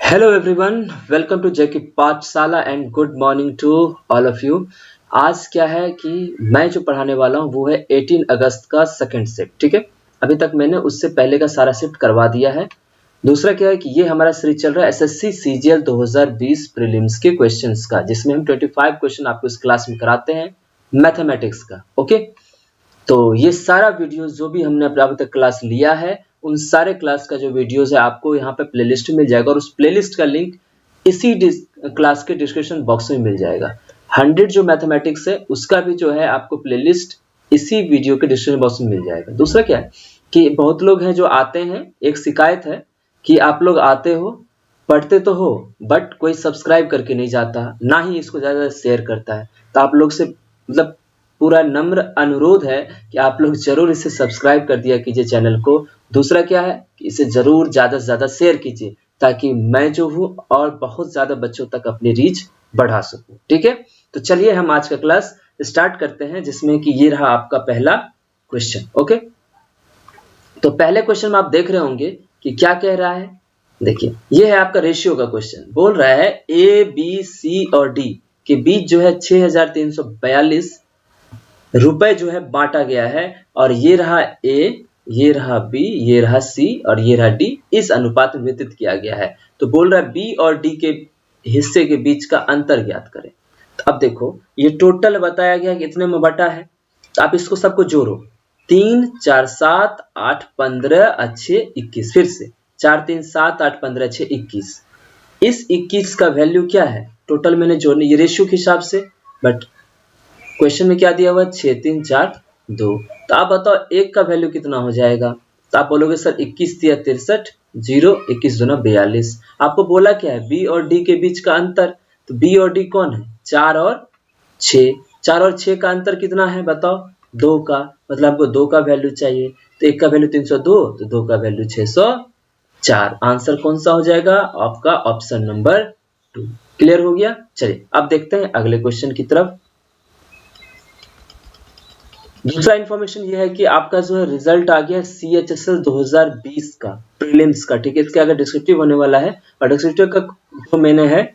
Hello everyone, welcome to JK Pathshala and good morning to all of you. आज क्या है कि मैं जो पढ़ाने वाला हूँ वो है 18 अगस्त का सेकंड शिफ्ट। ठीक है, अभी तक मैंने उससे पहले का सारा शिफ्ट करवा दिया है। दूसरा क्या है कि ये हमारा सीरीज चल रहा है एसएससी सीजीएल 2020 प्रीलिम्स के क्वेश्चंस का, जिसमें हम 25 क्वेश्चन आपको इस क्लास में कराते हैं मैथमेटिक्स का। ओके, तो ये सारा वीडियो जो भी हमने अभी तक क्लास लिया है उन सारे क्लास का जो वीडियोस है आपको यहाँ पे प्लेलिस्ट में मिल जाएगा, और उस प्लेलिस्ट का लिंक इसी क्लास के डिस्क्रिप्शन बॉक्स में मिल जाएगा। 100 जो मैथमेटिक्स है उसका भी जो है आपको प्लेलिस्ट इसी वीडियो के डिस्क्रिप्शन बॉक्स में मिल जाएगा। दूसरा क्या है कि बहुत लोग हैं जो आते हैं, एक शिकायत है कि आप लोग आते हो, पढ़ते तो हो, बट कोई सब्सक्राइब करके नहीं जाता, ना ही इसको ज़्यादा शेयर करता है। तो आप लोग से मतलब पूरा नम्र अनुरोध है कि आप लोग जरूर इसे सब्सक्राइब कर दिया कीजिए चैनल को। दूसरा क्या है कि इसे जरूर ज़्यादा से ज़्यादा शेयर कीजिए ताकि मैं जो हूँ और बहुत ज़्यादा बच्चों तक अपनी रीच बढ़ा सकूँ। ठीक है, तो चलिए हम आज का क्लास स्टार्ट करते हैं, जिसमें कि ये रहा आपका पहला क्वेश्चन। ओके, तो पहले क्वेश्चन में आप देख रहे होंगे कि क्या कह रहा है। देखिए, ये है आपका रेशियो का क्वेश्चन। बोल रहा है ए बी सी और डी के बीच जो है 6342 रुपए जो है बांटा गया है, और ये रहा ए, ये रहा बी, ये रहा सी और ये रहा डी, इस अनुपात में वितरित किया गया है। तो बोल रहा है बी और डी के हिस्से के बीच का अंतर ज्ञात करें। तो अब देखो, ये टोटल बताया गया कि इतने में बटा है, तो आप इसको सबको जोड़ो। 3 4 7 8 15 अच्छे 21, फिर से 4 3 7 8 15 अच्छे 21। इस 21 का वैल्यू क्या है, टोटल मैंने जोड़ने ये रेशियो के हिसाब से, बट क्वेश्चन में क्या दिया हुआ है 6 3 4 2। तो आप बताओ एक का वैल्यू कितना हो जाएगा। तो आप बोलोगे सर 21 दिया 63, 0 21 दूना 42। आपको बोला क्या है बी और डी के बीच का अंतर, तो बी और डी कौन है 4 और 6। 4 और 6 का अंतर कितना है बताओ 2 का, मतलब आपको 2 का वैल्यू चाहिए। तो एक का वैल्यू 302, तो 2 का वैल्यू 604। आंसर कौन सा हो जाएगा आपका ऑप्शन नंबर 2। क्लियर हो गया। चलिए अब देखते हैं अगले क्वेश्चन की तरफ। दूसरा इंफॉर्मेशन ये है कि आपका जो है रिजल्ट आ गया CHSL 2020 का प्रीलिम्स का। ठीक है, इसके आगे डिस्क्रिप्टिव होने वाला है, और डिस्क्रिप्टिव का जो मैंने है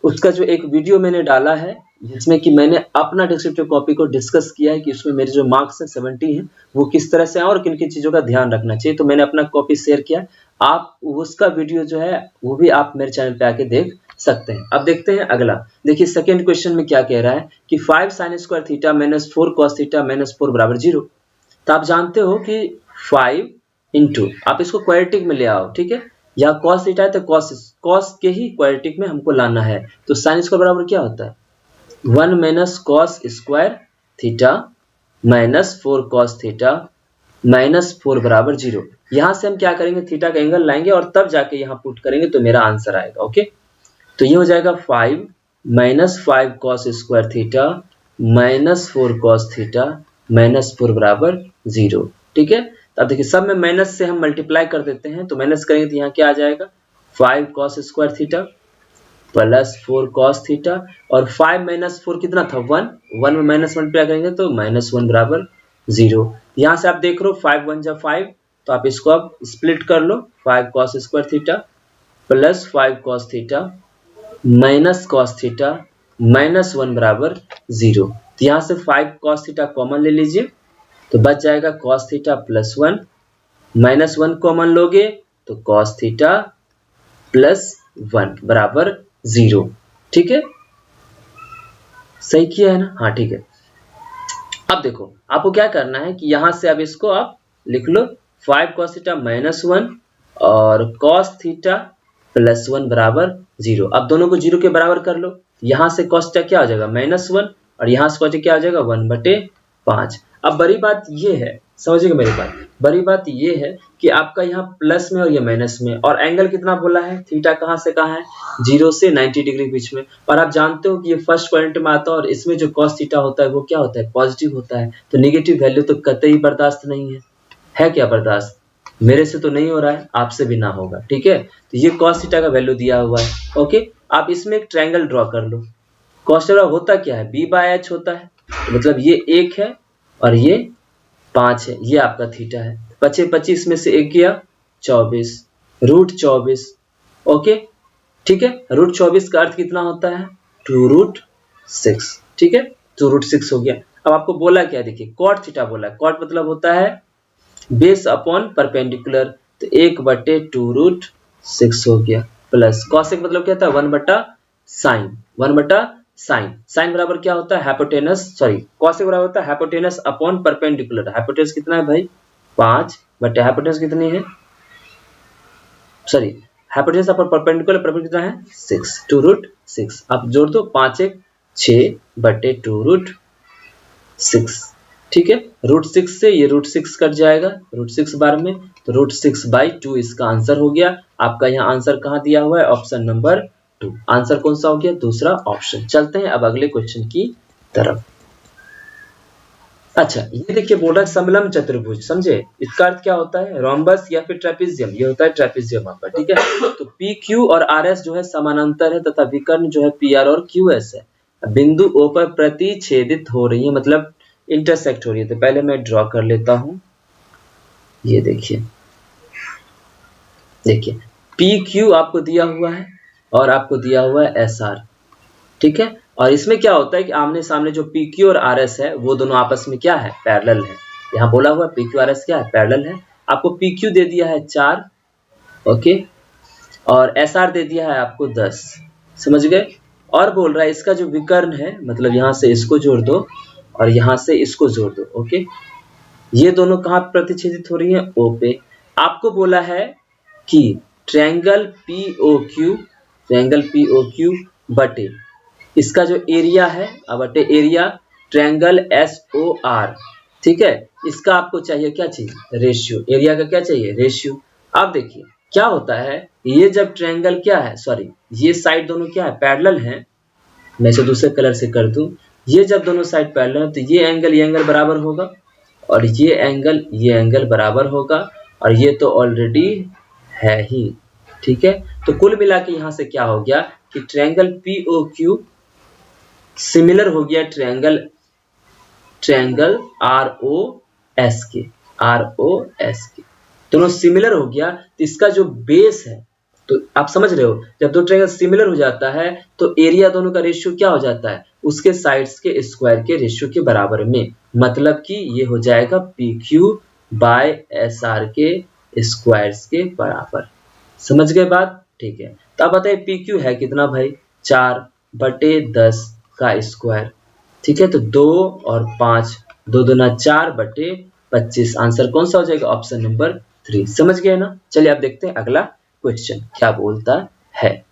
उसका जो एक वीडियो मैंने डाला है, जिसमें कि मैंने अपना डिस्क्रिप्टिव कॉपी को डिस्कस किया है कि उसमें मेरे जो मार्क्स हैं 70 हैं वो किस तरह से हैं और किन किन चीज़ों का ध्यान रखना चाहिए। तो मैंने अपना कॉपी शेयर किया, आप उसका वीडियो जो है वो भी आप मेरे चैनल पे आके देख सकते हैं। अब देखते हैं अगला। देखिए सेकंड क्वेश्चन में क्या कह रहा है कि 5 sin square theta minus 4 cos theta minus 4 बराबर 0। तो आप जानते हो कि 5 इंटू, आप इसको क्वाड्रेटिक में ले आओ। ठीक है, या cos थीटा है तो cos के ही क्वाड्रेटिक में हमको लाना है। तो sin स्क्वायर बराबर क्या होता है 1 minus cos square theta minus 4 cos theta minus 4 बराबर 0। यहां से हम क्या करेंगे, थीटा का एंगल लाएंगे और तब जाके यहां पुट करेंगे तो मेरा आंसर आएगा। ओके, तो ये हो जाएगा 5 minus 5 cos square theta minus 4 cos theta minus 4 बराबर 0। ठीक है, अब देखिए सब में माइनस से हम मल्टीप्लाई कर देते हैं, तो माइनस करेंगे तो यहाँ क्या आ जाएगा 5 cos square theta plus 4 cos theta, और 5 माइनस 4 कितना था 1, 1 में माइनस मल्टीप्लाई करेंगे तो माइनस 1 बराबर 0। यहाँ से आप देख लो 5 1 जा 5, तो आप इसको अब स्प्लिट कर लो, 5 cos square theta plus 5 cos theta minus cos theta minus 1 बराबर 0। तो यहाँ से 5 cos थीटा कॉमन ले लीजिए, तो बच जाएगा cos theta plus 1, minus 1 common लोगे तो cos थीटा प्लस 1 बराबर 0। ठीक है, सही किया है ना। हाँ ठीक है, अब देखो आपको क्या करना है कि यहां से अब इसको आप लिख लो 5 cos थीटा माइनस 1 और cos थीटा प्लस 1 बराबर 0। अब दोनों को 0 के बराबर कर लो, यहां से cos थीटा क्या हो जाएगा माइनस 1 और यहां से cos थीटा क्या हो जाएगा 1/5। अब बड़ी बात ये है, समझिएगा मेरी बात, बड़ी बात ये है कि आपका यहाँ प्लस में और ये माइनस में, और एंगल कितना बोला है थीटा कहाँ से कहाँ है 0 से 90 डिग्री बीच में। और आप जानते हो कि ये फर्स्ट क्वाड्रेंट में आता है, और इसमें जो cos थीटा होता है वो क्या होता है पॉजिटिव होता है। तो नेगेटिव वैल्यू तो कतई बर्दाश्त नहीं है क्या बर्दाश्त, मेरे से तो नहीं हो रहा है, आपसे भी ना होगा। ठीक है, तो ये cos थीटा का वैल्यू दिया हुआ है। ओके, आप इसमें एक ट्रायंगल ड्रॉ कर लो। cos थीटा होता क्या है b/h होता है, तो मतलब ये 1 है और ये 5 है, ये आपका थीटा है। 25 में से 1 गया 24 √24। ओके ठीक है। √24 का अर्थ कितना होता है 2√6, ठीक है, 2√6 हो गया। अब आपको बोला क्या, देखिए cot थीटा बोला, cot मतलब होता है बेस अपॉन परपेंडिकुलर, तो 1/2√6 हो गया, प्लस कॉसेक मतलब क्या था 1/sin, 1/sin, साइन बराबर क्या होता है हाइपोटेनस, सॉरी कॉसेक बराबर होता है हाइपोटेनस अपॉन परपेंडिकुलर। हाइपोटेनस कितना है भाई 5 बटे हाइपोटेनस कितनी है, सॉरी हाइपोटेनस अपॉन परपेंडिकुलर कितना है 6, 2√6। आप जोड़ दो 5 1 6 बटे 2√6, ठीक है। √6 से ये √6 कट जाएगा, √6 बार में, तो √6/2 इसका आंसर हो गया। आपका यहाँ आंसर कहाँ दिया हुआ है, ऑप्शन नंबर 2। आंसर कौन सा हो गया, दूसरा ऑप्शन। चलते हैं अब अगले क्वेश्चन की तरफ। अच्छा, ये देखिए बोल रहा है समलम चतुर्भुज, समझे, इसका अर्थ क्या होता है, रोम्बस या फिर ट्रेपेजियम, ये होता है ट्रेपेजियम आपका, ठीक है। तो पी क्यू और आर एस जो है समानांतर है तथा विकर्ण जो है पी आर और क्यू एस है। बिंदु ओ पर प्रतिच्छेदित हो रही है, मतलब इंटरसेक्ट हो रही है। तो पहले मैं ड्रॉ कर लेता हूं, ये देखिए, देखिए पी क्यू आपको दिया हुआ है और आपको दिया हुआ है एस आर, ठीक है। और इसमें क्या होता है कि आमने सामने जो पी क्यू और आर एस है वो दोनों आपस में क्या है, पैरेलल है। यहाँ बोला हुआ पी क्यू आर एस क्या है, पैरेलल है। आपको पी क्यू दे दिया है 4, ओके, और एस आर दे दिया है आपको 10, समझ गए। और बोल रहा है इसका जो विकर्ण है, मतलब यहाँ से इसको जोड़ दो और यहाँ से इसको जोड़ दो, ओके। ये दोनों कहाँ प्रतिच्छेदित हो रही हैं, ओ पे। आपको बोला है कि ट्रायंगल पीओक्यू, ट्रायंगल पीओक्यू बटे इसका जो एरिया है, अब बटे एरिया ट्रायंगल एसओआर, ठीक है। इसका आपको चाहिए क्या चीज, रेशियो, एरिया का क्या चाहिए, रेशियो। अब देखिए क्या होता है, ये जब ट्रायंगल क्या है, सॉरी ये साइड दोनों क्या है, पैरेलल हैं। मैं इसे दूसरे कलर से कर दूं, ये जब दोनों साइड पैरेलल है तो ये एंगल बराबर होगा और ये एंगल बराबर होगा, और ये तो ऑलरेडी है ही, ठीक है। तो कुल मिला के यहाँ से क्या हो गया कि ट्रायंगल पीओक्यू सिमिलर हो गया ट्रायंगल आरओएस के, दोनों सिमिलर हो गया। तो इसका जो बेस है, तो आप समझ रहे हो जब दो ट्रायंगल सिमिलर हो जाता है तो एरिया दोनों का रेशियो क्या हो जाता है, उसके साइड्स के स्क्वायर के रेशियो के बराबर में, मतलब कि ये हो जाएगा P Q by S R के स्क्वायर्स के बराबर। समझ गए बात, ठीक है। तो अब बताइए पी क्यू है कितना भाई, 4/10 का स्क्वायर, ठीक है। तो 2 और 5, 2 दूना 4/25, आंसर कौन सा हो जाएगा, ऑप्शन नंबर 3। समझ गए ना। चलिए अब देखते हैं अगला क्वेश्चन क्या बोलता है,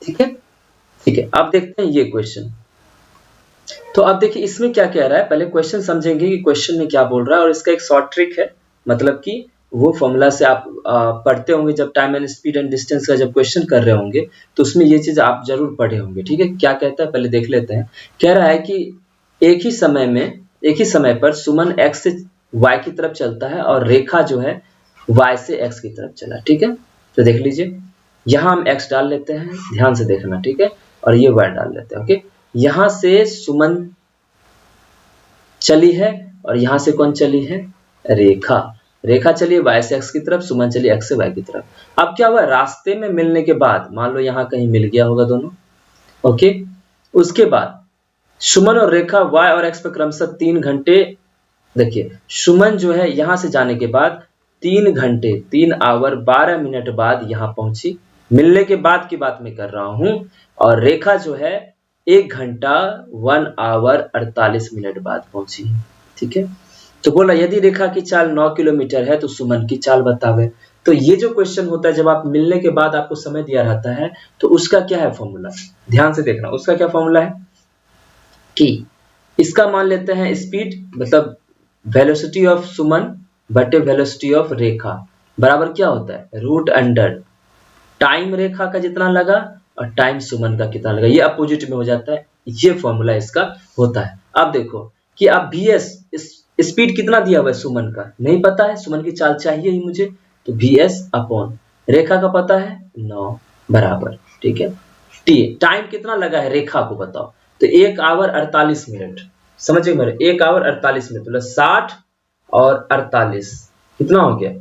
ठीक है, ठीक है। अब देखते हैं ये क्वेश्चन। तो अब देखिए इसमें क्या कह रहा है, पहले क्वेश्चन समझेंगे कि क्वेश्चन में क्या बोल रहा है, और इसका एक शॉर्ट ट्रिक है, मतलब कि वो फॉर्मूला से आप पढ़ते होंगे जब time and speed and distance का जब क्वेश्चन कर रहे होंगे, तो उसमें ये चीज आप जरूर पढ़े होंगे, ठीक है। क्या कहता है पहले देख लेते हैं। कह रहा है कि एक ही समय पर सुमन x से y की तरफ चलता है और रेखा जो है y से x की तरफ चला, ठीक है। तो देख लीजिए, यहाँ हम x डाल लेते हैं, ध्यान से देखना, ठीक है, और ये y डाल लेते हैं, ओके। यहाँ से सुमन चली है और यहाँ से कौन चली है, रेखा चली y से x की तरफ, सुमन चली x से y की तरफ। अब क्या हुआ, रास्ते में मिलने के बाद, मान लो यहाँ कहीं मिल गया होगा दोनों, ओके। उसके बाद सुमन और रेखा y और x पर क्रमशः 3 घंटे, देखिए सुमन जो है यहाँ से जाने के बाद 3 घंटे 3 आवर 12 मिनट बाद यहाँ पहुंची, मिलने के बाद की बात मैं कर रहा हूं। और रेखा जो है 1 घंटा 1 आवर 48 मिनट बाद पहुंची, ठीक है। तो बोला यदि रेखा की चाल 9 किलोमीटर है तो सुमन की चाल बतावे। तो ये जो क्वेश्चन होता है जब आप मिलने के बाद आपको समय दिया रहता है तो उसका क्या है फॉर्मूला, ध्यान से देखना, उसका क्या फॉर्मूला है कि इसका मान लेते हैं स्पीड, मतलब वेलोसिटी ऑफ सुमन बटे वेलोसिटी ऑफ रेखा बराबर क्या होता है, √अंडर टाइम रेखा का जितना लगा और टाइम सुमन का कितना लगा, ये अपोजिट में हो जाता है। ये फॉर्मूला इसका होता है। अब देखो कि अब vs स्पीड कितना दिया हुआ है सुमन का नहीं पता है, सुमन की चाल चाहिए ही मुझे, तो vs अपॉन रेखा का पता है 9 बराबर, ठीक है। टी टाइम कितना लगा है रेखा को बताओ, तो 1 आवर 48 मिनट, समझिए मेरे 1 आवर 48 मिनट, मतलब 60 और 48 कितना हो गया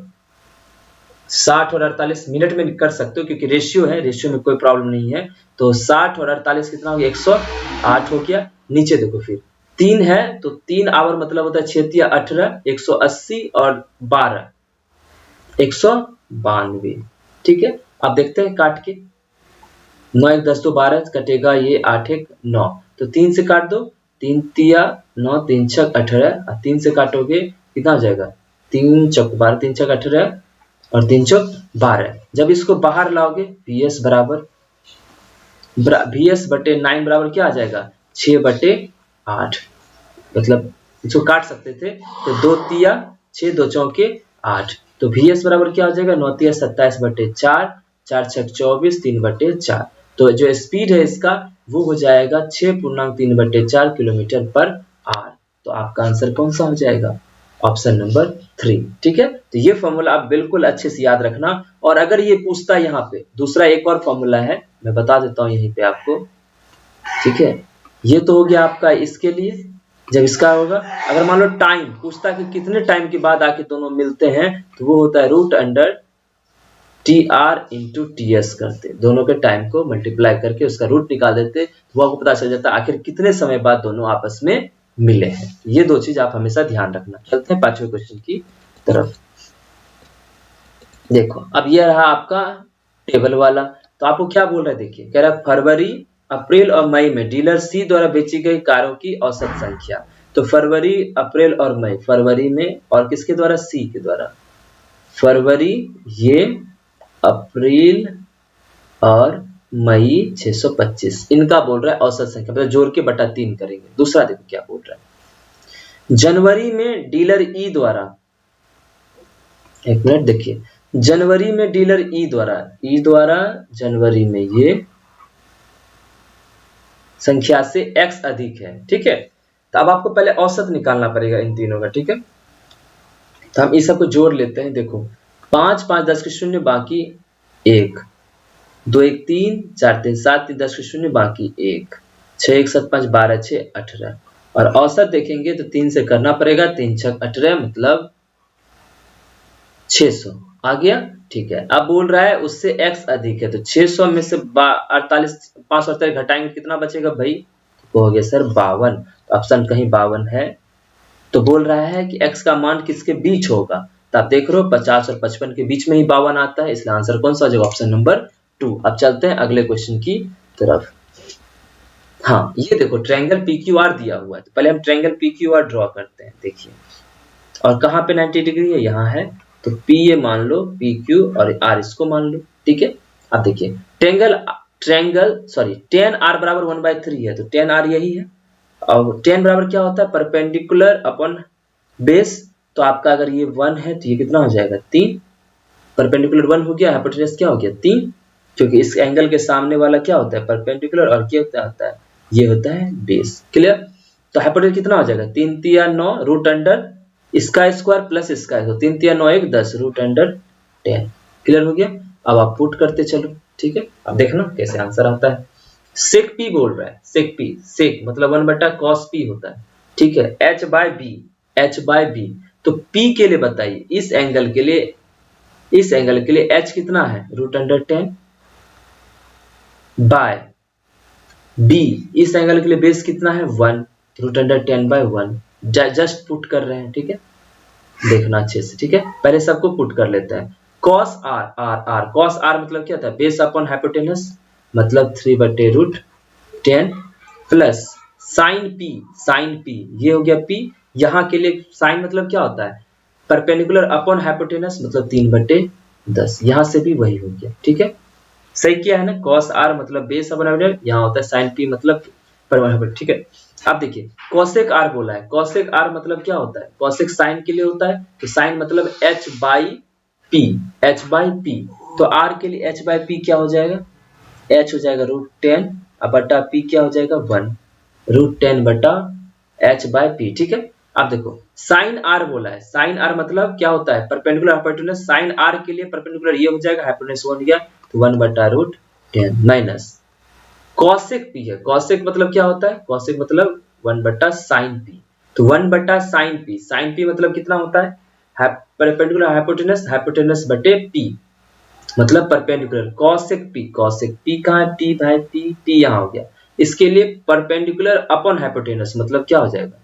60 और 48 मिनट में कर सकते हो क्योंकि रेशियो है, रेशियो में कोई प्रॉब्लम नहीं है। तो 60 और 48 कितना हो गया, 108 हो गया। नीचे देखो फिर 3 है तो 3 आवर मतलब होता है 6 या 18, 180 और 12, 192। ठीक है, अब देखते हैं काट के। 9 1 10 2 12 कटेगा, ये 8 1 9, तो 3 से काट दो, 3 तिया 9, 3 छक 18, और 3 से काटोगे कितना हो जाएगा, 3 चौक 12, 3 छक 18 और 3 चौक 12। जब इसको बाहर लाओगे VS बराबर VS बटे 9 बराबर क्या आ जाएगा, 6 बटे 8, मतलब इसको काट सकते थे तो 2 तिया 6, 2 चौके 8, तो VS बराबर क्या हो जाएगा, 9 तिया 27 बटे 4, 4 छक 24, 3 बटे 4। तो जो स्पीड है इसका वो हो जाएगा 6.3 बटे 4 किलोमीटर पर आवर। तो आपका आंसर कौन सा हो जाएगा, ऑप्शन नंबर 3। ठीक है, तो ये फॉर्मूला आप बिल्कुल अच्छे से याद रखना। और अगर ये पूछता है यहाँ पे दूसरा एक और फॉर्मूला है, मैं बता देता हूँ यहीं पे आपको। ठीक है, ये तो हो गया आपका इसके लिए। जब इसका होगा, अगर मान लो टाइम पूछता है कि कितने टाइम के बाद आके दोनों मिलते हैं, तो वो होता है root under T R into T S करते, दोनों के टाइम को मल्टीप्लाई करके उसका रूट निकाल देते, तो आपको पता चल जाता है आखिर कितने समय बाद दोनों आपस में मिले हैं। ये दो चीज आप हमेशा ध्यान रखना। चलते हैं 5वें क्वेश्चन की तरफ। देखो अब ये रहा आपका टेबल वाला, तो आपको क्या बोल रहा है, देखिए कह रहा है फरवरी अप्रैल और मई में डीलर सी द्वारा बेची गई कारों की औसत संख्या। तो फरवरी अप्रैल और मई, फरवरी में और किसके द्वारा, सी के द्वारा, फरवरी ये अप्रैल और मई 625, इनका बोल रहा है औसत संख्या, मतलब जोड़ के बटा 3 करेंगे। दूसरा देखो क्या बोल रहा है, जनवरी में डीलर ई द्वारा, एक मिनट देखिए, जनवरी में डीलर ई द्वारा जनवरी में ये संख्या से x अधिक है। ठीक है, तो अब आपको पहले औसत निकालना पड़ेगा इन तीनों का। ठीक है, तो हम इस सबको जोड़ लेते हैं। देखो 5 5 10 के शून्य बाकी 1, 2 1 3 4 3 7 3 10 के शून्य बाकी 1, 6 1 7 5 12 6 18, और औसत देखेंगे तो 3 से करना पड़ेगा, 3 6 18 मतलब 600 आ गया। ठीक है, अब बोल रहा है उससे x अधिक है, तो 600 में से 48 548 घटाएंगे कितना बचेगा भाई, तो हो गया सर 52। तो ऑप्शन कहीं 52 है, तो बोल रहा है कि x का मान किसके बीच होगा, तो आप देख रहे हो 50 और 55 के बीच में ही 52 आता है, इसलिए आंसर कौन सा हो जाएगा, ऑप्शन नंबर 2। अब चलते हैं अगले क्वेश्चन की तरफ। हाँ ये देखो ट्रायंगल PQR दिया हुआ है, तो पहले हम ट्रायंगल PQR ड्रॉ करते हैं। देखिए, और कहाँ पे 90 डिग्री है, यहाँ है, तो P ये मान लो, PQ और R इसको मान लो। ठीक है, अब देखिए ट्रायंगल सॉरी tan R बराबर 1/3 है, तो tan R यही है, और tan बराबर क्या होता है, परपेंडिकुलर अपॉन बेस, तो आपका अगर ये 1 है तो ये कितना हो जाएगा 3, परपेंडिकुलर 1 हो गया, हाइपोटेनस क्या हो गया 3, क्योंकि इस एंगल के सामने वाला क्या होता है परपेंडिकुलर, और क्या होता है ये होता है बेस। क्लियर, तो हाइपोटेनस कितना हो जाएगा 3 3 9 रूट अंडर इसका स्क्वायर प्लस इसका, तो 3 3 9 1 10 रूट अंडर 10। क्लियर हो गया, अब आप पुट करते चलो। ठीक है, अब देखना कैसे आंसर आता है। सेक पी बोल रहा है, सेक पी, सेक मतलब 1/cos p होता है। ठीक है, h/b, तो p के लिए बताइए, इस एंगल के लिए h कितना है रूट अंडर 10 बाय b, इस एंगल के लिए बेस कितना है 1, रूट अंडर 10/1, जस्ट पुट कर रहे हैं। ठीक है, देखना अच्छे से। ठीक है, पहले सबको पुट कर लेते हैं। cos r मतलब क्या था, बेस अपॉन हाइपोटेनस मतलब 3/√10 प्लस साइन p ये हो गया p, यहाँ के लिए साइन मतलब क्या होता है परपेंडिकुलर अपॉन हाइपोटेनस मतलब 3/10, यहाँ से भी वही हो गया। ठीक है, सही किया है ना, cos r मतलब बेस अपॉन हाइपोटेनस, यहाँ होता है साइन p मतलब परपेंडिकुलर। ठीक है, अब देखिए cosec r बोला है, cosec r मतलब क्या होता है, cosec साइन के लिए होता है, तो साइन मतलब h/p, तो r के लिए h/p क्या हो जाएगा, h हो जाएगा √10 अब बटा p क्या हो जाएगा 1, √10 बटा h/p। ठीक है, अब देखो साइन r बोला है, साइन r मतलब क्या होता है परपेंडिकुलर हाइपोटेनस, साइन r के लिए परपेंडिकुलर ये हो जाएगा, हाइपोटेनस 1 गया तो 1/√10 माइनस cosec p है, cosec मतलब क्या होता है, cosec मतलब 1/sin p, तो 1/sin p, sin p मतलब कितना होता है परपेंडिकुलर हाइपोटेनस, हाइपोटेनस बटे पी मतलब परपेंडिकुलर कॉसेक पी कहाँ है, पी भाई पी यहाँ हो गया। इसके लिए परपेंडिकुलर अपॉन हाइपोटेनस मतलब क्या हो जाएगा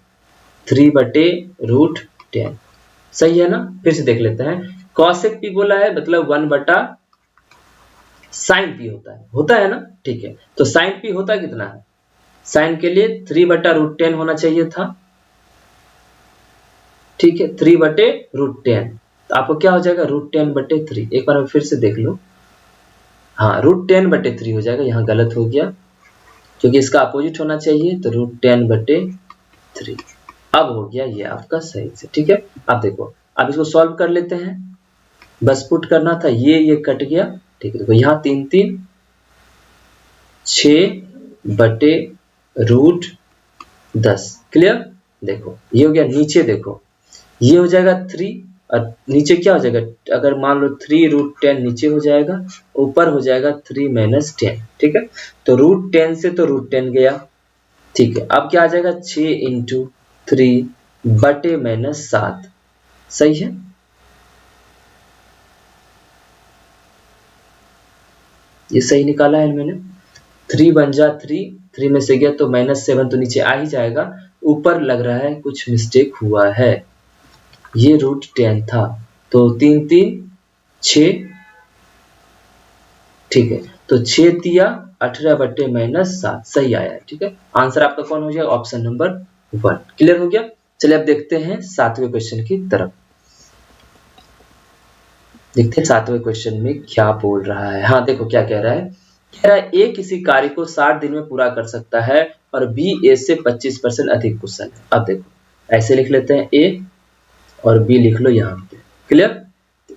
3/√10 सही है ना। फिर से देख लेते हैं, कॉसेक पी बोला है मतलब 1/sin पी होता है ना, ठीक है। तो sin पी होता कितना है, sin के लिए 3/√10 होना चाहिए था, ठीक है 3/√10। तो आपको क्या हो जाएगा √10/3, एक बार फिर से देख लो, हाँ √10/3 हो जाएगा, यहाँ गलत हो गया क्योंकि इसका अपोजिट होना चाहिए, तो √10/3 अब हो गया ये आपका सही से, ठीक है। अब देखो अब इसको सॉल्व कर लेते हैं, बस पुट करना था, ये कट गया, ठीक है। देखो यहाँ 3 6/√10 क्लियर। देखो ये हो गया, नीचे देखो ये हो जाएगा 3 और नीचे क्या हो जाएगा, अगर मान लो 3√10 नीचे हो जाएगा, ऊपर हो जाएगा 3 - 10, ठीक है। तो √10 से तो √10 गया, ठीक है। अब क्या आ जाएगा 6 × 3/-7 सही है। ये सही निकाला है मैंने, 3 बन जा 3 में से गया तो -7 तो नीचे आ ही जाएगा, ऊपर लग रहा है कुछ मिस्टेक हुआ है, ये √10 था, तो 3 3 6, ठीक है। तो 6 तिया 18/-7 सही आया है, ठीक है। आंसर आपका कौन हो जाएगा, ऑप्शन नंबर 1 क्लियर हो गया। चलिए अब देखते हैं 7वें क्वेश्चन की तरफ, देखते हैं 7वें क्वेश्चन में क्या बोल रहा है। हाँ देखो क्या कह रहा है, कह रहा है ए किसी कार्य को 60 दिन में पूरा कर सकता है और बी ए से 25% अधिक कुशल है। अब देखो ऐसे लिख लेते हैं, ए और बी लिख लो यहाँ पे, क्लियर।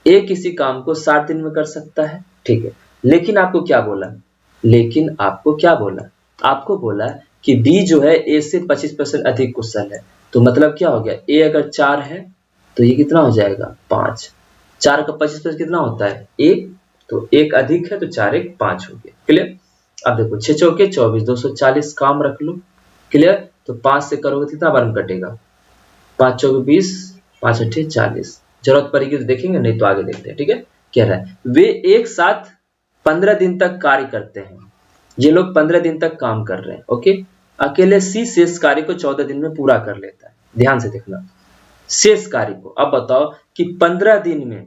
ए किसी काम को 60 दिन में कर सकता है, ठीक है, लेकिन आपको क्या बोला, आपको बोला कि बी जो है ए से 25% अधिक कुशल है। तो मतलब क्या हो गया, ए अगर 4 है तो ये कितना हो जाएगा 5, 4 का 25% कितना होता है 1, तो 1 अधिक है तो 4 1 5 हो गया, क्लियर। अब देखो 6 चौके 24, 240 काम रख लो, क्लियर। तो 5 से करोगे कितना बार में कटेगा, 5 चौके 20, 5 अट्ठे 40, जरूरत पड़ेगी तो देखेंगे, नहीं तो आगे देखते हैं, ठीक है। कह रहा है वे एक साथ 15 दिन तक कार्य करते हैं, ये लोग 15 दिन तक काम कर रहे हैं, ओके। अकेले सी शेष कार्य को 14 दिन में पूरा कर लेता है, ध्यान से देखना शेष कार्य को। अब बताओ कि 15 दिन में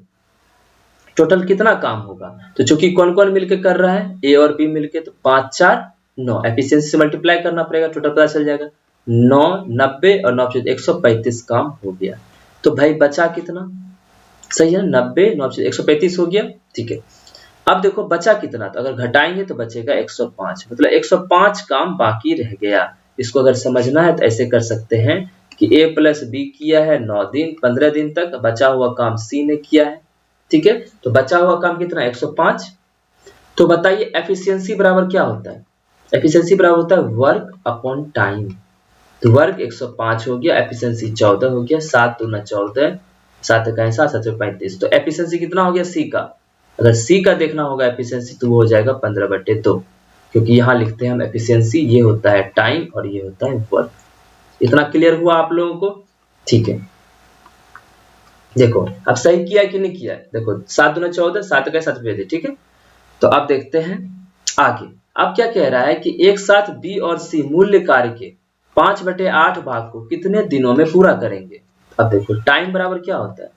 टोटल कितना काम होगा, तो चूंकि कौन कौन मिलकर कर रहा है, ए और बी मिलके, तो 5 4 9, एफिशिएंसी से मल्टीप्लाई करना पड़ेगा, टोटल पता चल जाएगा 9 90 और 9 135 काम हो गया। तो भाई बचा कितना, सही है 90 9 135 हो गया, ठीक है। अब देखो बचा कितना, तो अगर घटाएंगे तो बचेगा 105, मतलब 105 काम बाकी रह गया। इसको अगर समझना है तो ऐसे कर सकते हैं कि a + b किया है 9 दिन 15 दिन तक, बचा हुआ काम c ने किया है, ठीक है। तो बचा हुआ काम कितना 105। तो बताइए एफिशिएंसी बराबर क्या होता है, एफिशिएंसी बराबर होता है वर्क अपॉन टाइम। तो वर्क 105 हो गया, एफिशिएंसी 14 हो गया, 7 दूना 14, 7 का 7 7 35। तो एफिशिएंसी कितना हो गया सी का, अगर सी का देखना होगा एफिशिएंसी तो वो हो जाएगा 15/2, क्योंकि यहाँ लिखते हैं हम एफिशिएंसी, ये होता है टाइम और ये होता है वर्क। इतना क्लियर हुआ आप लोगों को, ठीक है। देखो अब सही किया कि नहीं किया, देखो 7 दूना 14, 7 का 7 भेजे, ठीक है। तो अब देखते हैं आगे, अब क्या कह रहा है कि एक साथ बी और सी मूल्य कार्य के 5/8 भाग को कितने दिनों में पूरा करेंगे। अब देखो टाइम बराबर क्या होता है,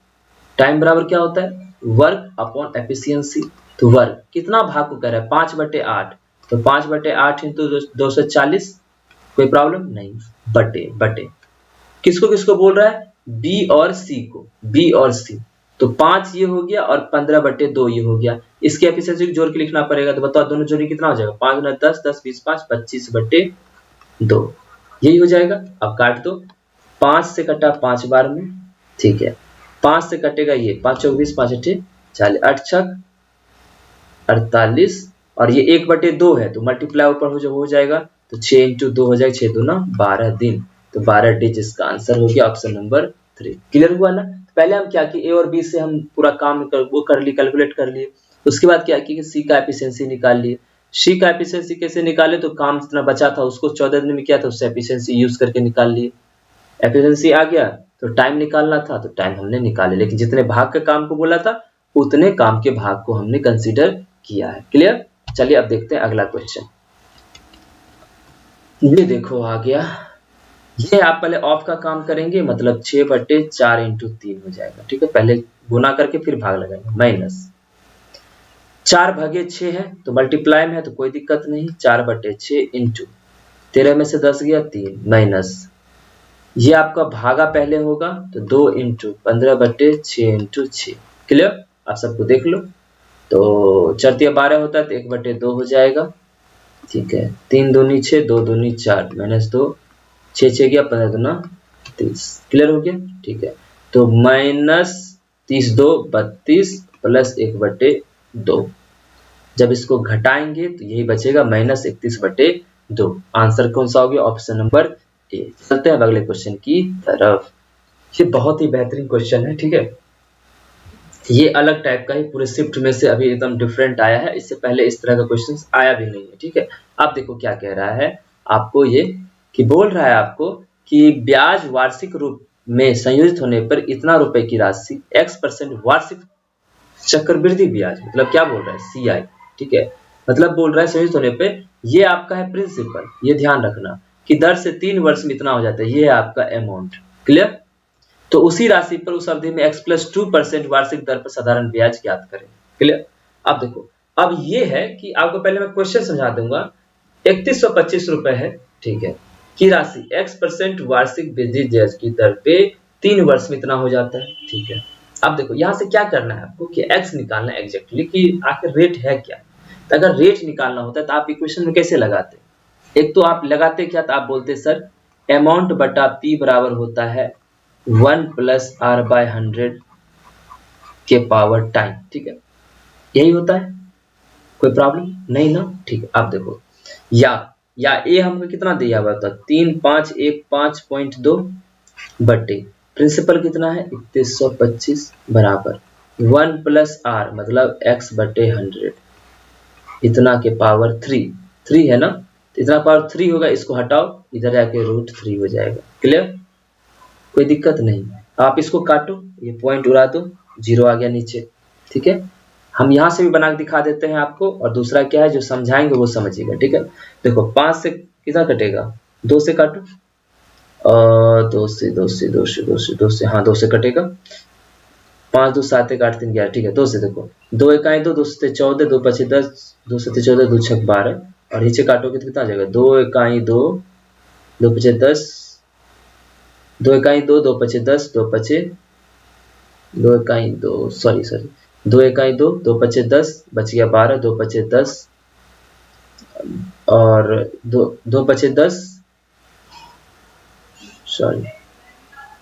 टाइम बराबर क्या होता है वर्क अपॉन एफिशिएंसी। तो वर्क कितना भाग को कह रहा है 5/8, तो 5/8 इंटू 240, कोई प्रॉब्लम नहीं, बटे किसको किसको बोल रहा है, बी और सी को, बी और सी। तो 5 ये हो गया और 15/2 ये हो गया, इसकी एफिशिएंसी को जोड़ के लिखना पड़ेगा। तो बताओ दोनों जोड़ी कितना हो जाएगा, 5 × 10 10 20 5 25/2, यही हो जाएगा। अब काट दो, 5 से कटा 5 बार में, ठीक है, 5 से कटेगा ये 5 चौक 20 5 अट्ठे 40, 8 छक 48 और ये 1/2 है तो मल्टीप्लाई ऊपर हो जाएगा, तो 6 × 2 हो जाएगा, 6 दूना 12 दिन, तो 12 डेज इसका आंसर हो गया ऑप्शन नंबर 3। क्लियर हुआ ना। पहले हम क्या कि ए और बी से हम पूरा काम कर लिए, कैलकुलेट कर लिए, उसके बाद क्या कि सी का एफिशिएंसी निकाल लिए। सी का एफिशिएंसी कैसे निकाले, तो काम जितना बचा था उसको 14 दिन में किया था, उससे एफिशिएंसी यूज करके निकाल लिए, एफिशिएंसी आ गया तो टाइम निकालना था तो टाइम हमने निकाले, लेकिन जितने भाग के काम को बोला था उतने काम के भाग को हमने कंसीडर किया है। क्लियर? चलिए अब देखते हैं अगला क्वेश्चन। ये देखो आ गया, ये आप पहले ऑफ का काम करेंगे, मतलब 6/4 इंटू 3 हो जाएगा। ठीक है, पहले गुना करके फिर भाग लगाएंगे। माइनस 4/6 है तो मल्टीप्लाई में है तो कोई दिक्कत नहीं, 4/6 इंटू 13 में से 10 गया 3, माइनस ये आपका भागा पहले होगा तो 2 इंटू 15/6 इंटू 6। क्लियर? आप सबको देख लो, तो 4×12 होता है तो 1/2 हो जाएगा। ठीक है, 3 दूनी 6, 2 दूनी 4, -2, 6 गया, 15×2 30। क्लियर हो गया? ठीक है, तो -30 2 32 प्लस 1/2। जब इसको घटाएंगे तो यही बचेगा -31/2। आंसर कौन सा हो गया? Option number A. चलते हैं अगले क्वेश्चन की तरफ। ये बहुत ही बेहतरीन क्वेश्चन है। ठीक है, ये अलग टाइप का ही, पूरे शिफ्ट में से अभी एकदम डिफरेंट आया है, इससे पहले इस तरह का क्वेश्चन आया भी नहीं है। ठीक है, आप देखो क्या कह रहा है आपको, ये कि बोल रहा है आपको कि ब्याज वार्षिक रूप में संयोजित होने पर इतना रुपए की राशि x% वार्षिक चक्रवृद्धि ब्याज, मतलब क्या बोल रहा है? CI। ठीक है, मतलब बोल रहा है संयोजित होने पे ये आपका है प्रिंसिपल, ये ध्यान रखना कि दर से 3 वर्ष में इतना हो जाता है, ये है आपका अमाउंट। क्लियर? तो उसी राशि पर उस अवधि में x+2% वार्षिक दर पर साधारण ब्याज ज्ञात करें। क्लियर? अब देखो, अब ये है कि आपको पहले मैं क्वेश्चन समझा दूंगा। 3125 रुपए है, ठीक है, की राशि x% वार्षिक वृद्धि ब्याज की दर पे 3 वर्ष में इतना हो जाता है। ठीक है, अब देखो यहाँ से क्या करना है आपको कि x निकालना है एग्जैक्टली कि आखिर रेट है क्या। तो अगर रेट निकालना होता है तो आप इक्वेशन में कैसे लगाते? एक तो आप लगाते क्या, तो आप बोलते सर अमाउंट बटा p बराबर होता है 1 + r/100 के पावर टाइम। ठीक है, यही होता है, कोई प्रॉब्लम नहीं ना? ठीक है, आप देखो या ए हमको कितना दिया हुआ था? 3515.2 बटे प्रिंसिपल कितना है? 3125 बराबर 1 + r मतलब x/100 इतना के पावर 3 है ना? तो इतना पावर 3 होगा, इसको हटाओ, इधर जाके √3 हो जाएगा। क्लियर? कोई दिक्कत नहीं। आप इसको काटो, ये पॉइंट उड़ा दो, 0 आ गया नीचे। ठीक है, हम यहाँ से भी बना के दिखा देते हैं आपको, और दूसरा क्या है जो समझाएंगे वो समझिएगा। ठीक है, देखो 5 से कितना कटेगा? 2 से काटो, 2 से हाँ 2 से कटेगा। 5 2 7 1 8 3 11। ठीक है, 2 से देखो, 2 1 2 2 से 14 2 5 10 2 से 14 2 6 12, और नीचे काटोगे तो कितना आ जाएगा? 2 1 2 2 5 10 2 1 2 2 5 10 2 5 2 1 2 सॉरी 2 1 2 2 5 10 बच गया 12 2 5 10 और 2 5 10 सॉरी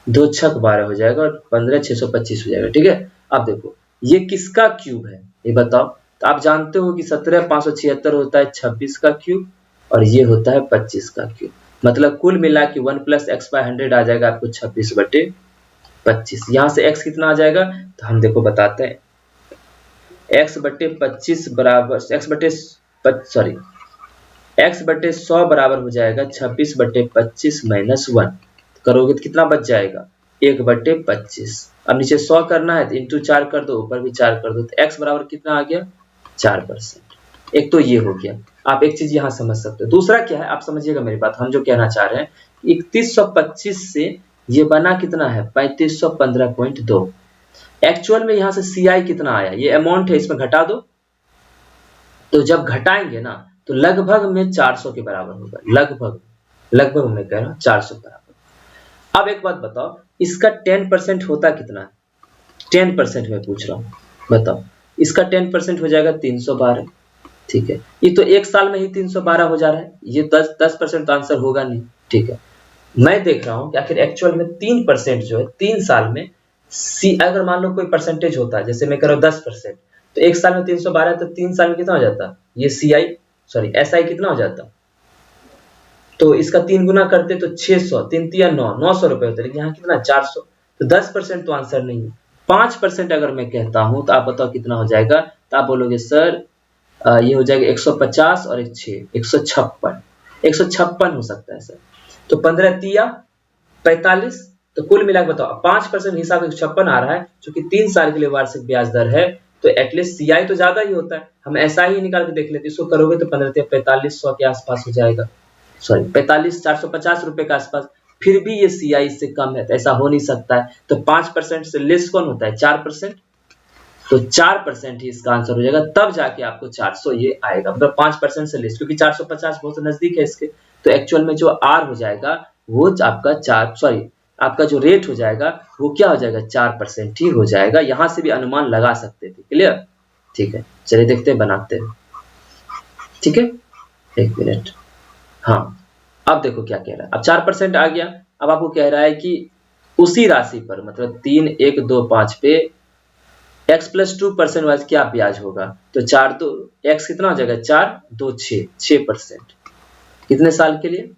2 6 12 हो जाएगा और 15 625 हो जाएगा। ठीक है, अब देखो ये किसका क्यूब है ये बताओ? तो आप जानते हो कि 17 576 होता है 26 का क्यूब, और ये होता है 25 का क्यूब, मतलब कुल मिला के 1 + x/100 आ जाएगा आपको 26/25। यहाँ से x कितना आ जाएगा तो हम देखो बताते हैं, x/25 बराबर x/100 बराबर हो जाएगा 26/25 - 1। करोगे तो कितना बच जाएगा? 1/25। अब नीचे 100 करना है तो इंटू 4 कर दो, ऊपर भी 4 कर दो, तो x बराबर कितना आ गया? 4%। एक तो ये हो गया, आप एक चीज यहाँ समझ सकते हो। दूसरा क्या है आप समझिएगा मेरी बात, हम जो कहना चाह रहे हैं 3125 से ये बना कितना है? 3515.2। एक्चुअल में यहाँ से CI कितना आया? ये अमाउंट है, इसमें घटा दो, तो जब घटाएंगे ना तो लगभग में 400 के बराबर होगा। लगभग मैं कह रहा हूँ 400 के बराबर। अब एक बात बताओ, इसका 10% होता कितना है? 10% में पूछ रहा हूँ, बताओ। इसका 10% हो जाएगा 312। ठीक है, ये तो एक साल में ही 312 हो जा रहा है, ये 10% तो आंसर होगा नहीं। ठीक है, मैं देख रहा हूँ कि आखिर एक्चुअल में 3% जो है 3 साल में अगर मान लो कोई परसेंटेज होता है, जैसे मैं कह रहा हूँ 10%, तो एक साल में 312 तो 3 साल में कितना हो जाता? ये SI कितना हो जाता? तो इसका 3 गुना करते तो 600, 3 3 9 900 रुपए होते, लेकिन यहाँ कितना? 400। तो 10% तो आंसर नहीं है। 5% अगर मैं कहता हूँ तो आप बताओ कितना हो जाएगा? तो आप बोलोगे सर ये हो जाएगा 150 और 156 हो सकता है सर। तो 15 × 3 = 45, तो कुल मिला के बताओ 5% हिसाब से 56 आ रहा है, क्योंकि 3 साल के लिए वार्षिक ब्याज दर है, तो एटलीस्ट सीआई तो ज्यादा ही होता है। हम ऐसा ही निकाल के देख लेते, इसको करोगे तो 4500 के आसपास हो जाएगा, सॉरी 450 रुपए के आसपास। फिर भी ये सीआई से कम है, तो ऐसा हो नहीं सकता है। तो 5% से लेस कौन होता है? 4%। तो 4% ही इसका आंसर हो जाएगा, तब जाके आपको 400 ये आएगा, मतलब 5% से लेस, क्योंकि 450 बहुत नजदीक है इसके। तो एक्चुअल में जो आर हो जाएगा वो आपका आपका जो रेट हो जाएगा वो क्या हो जाएगा? 4% ही हो जाएगा। यहां से भी अनुमान लगा सकते थे। क्लियर? ठीक है, चलिए देखते हैं, बनाते हैं। ठीक है, एक मिनट। हाँ, अब देखो क्या कह रहा है। अब 4% आ गया। अब आपको कह रहा है कि उसी राशि पर, मतलब 3125 पे x प्लस 2% वाइज क्या ब्याज होगा? तो 4 2 x कितना हो जाएगा? 4 2 6%। कितने साल के लिए?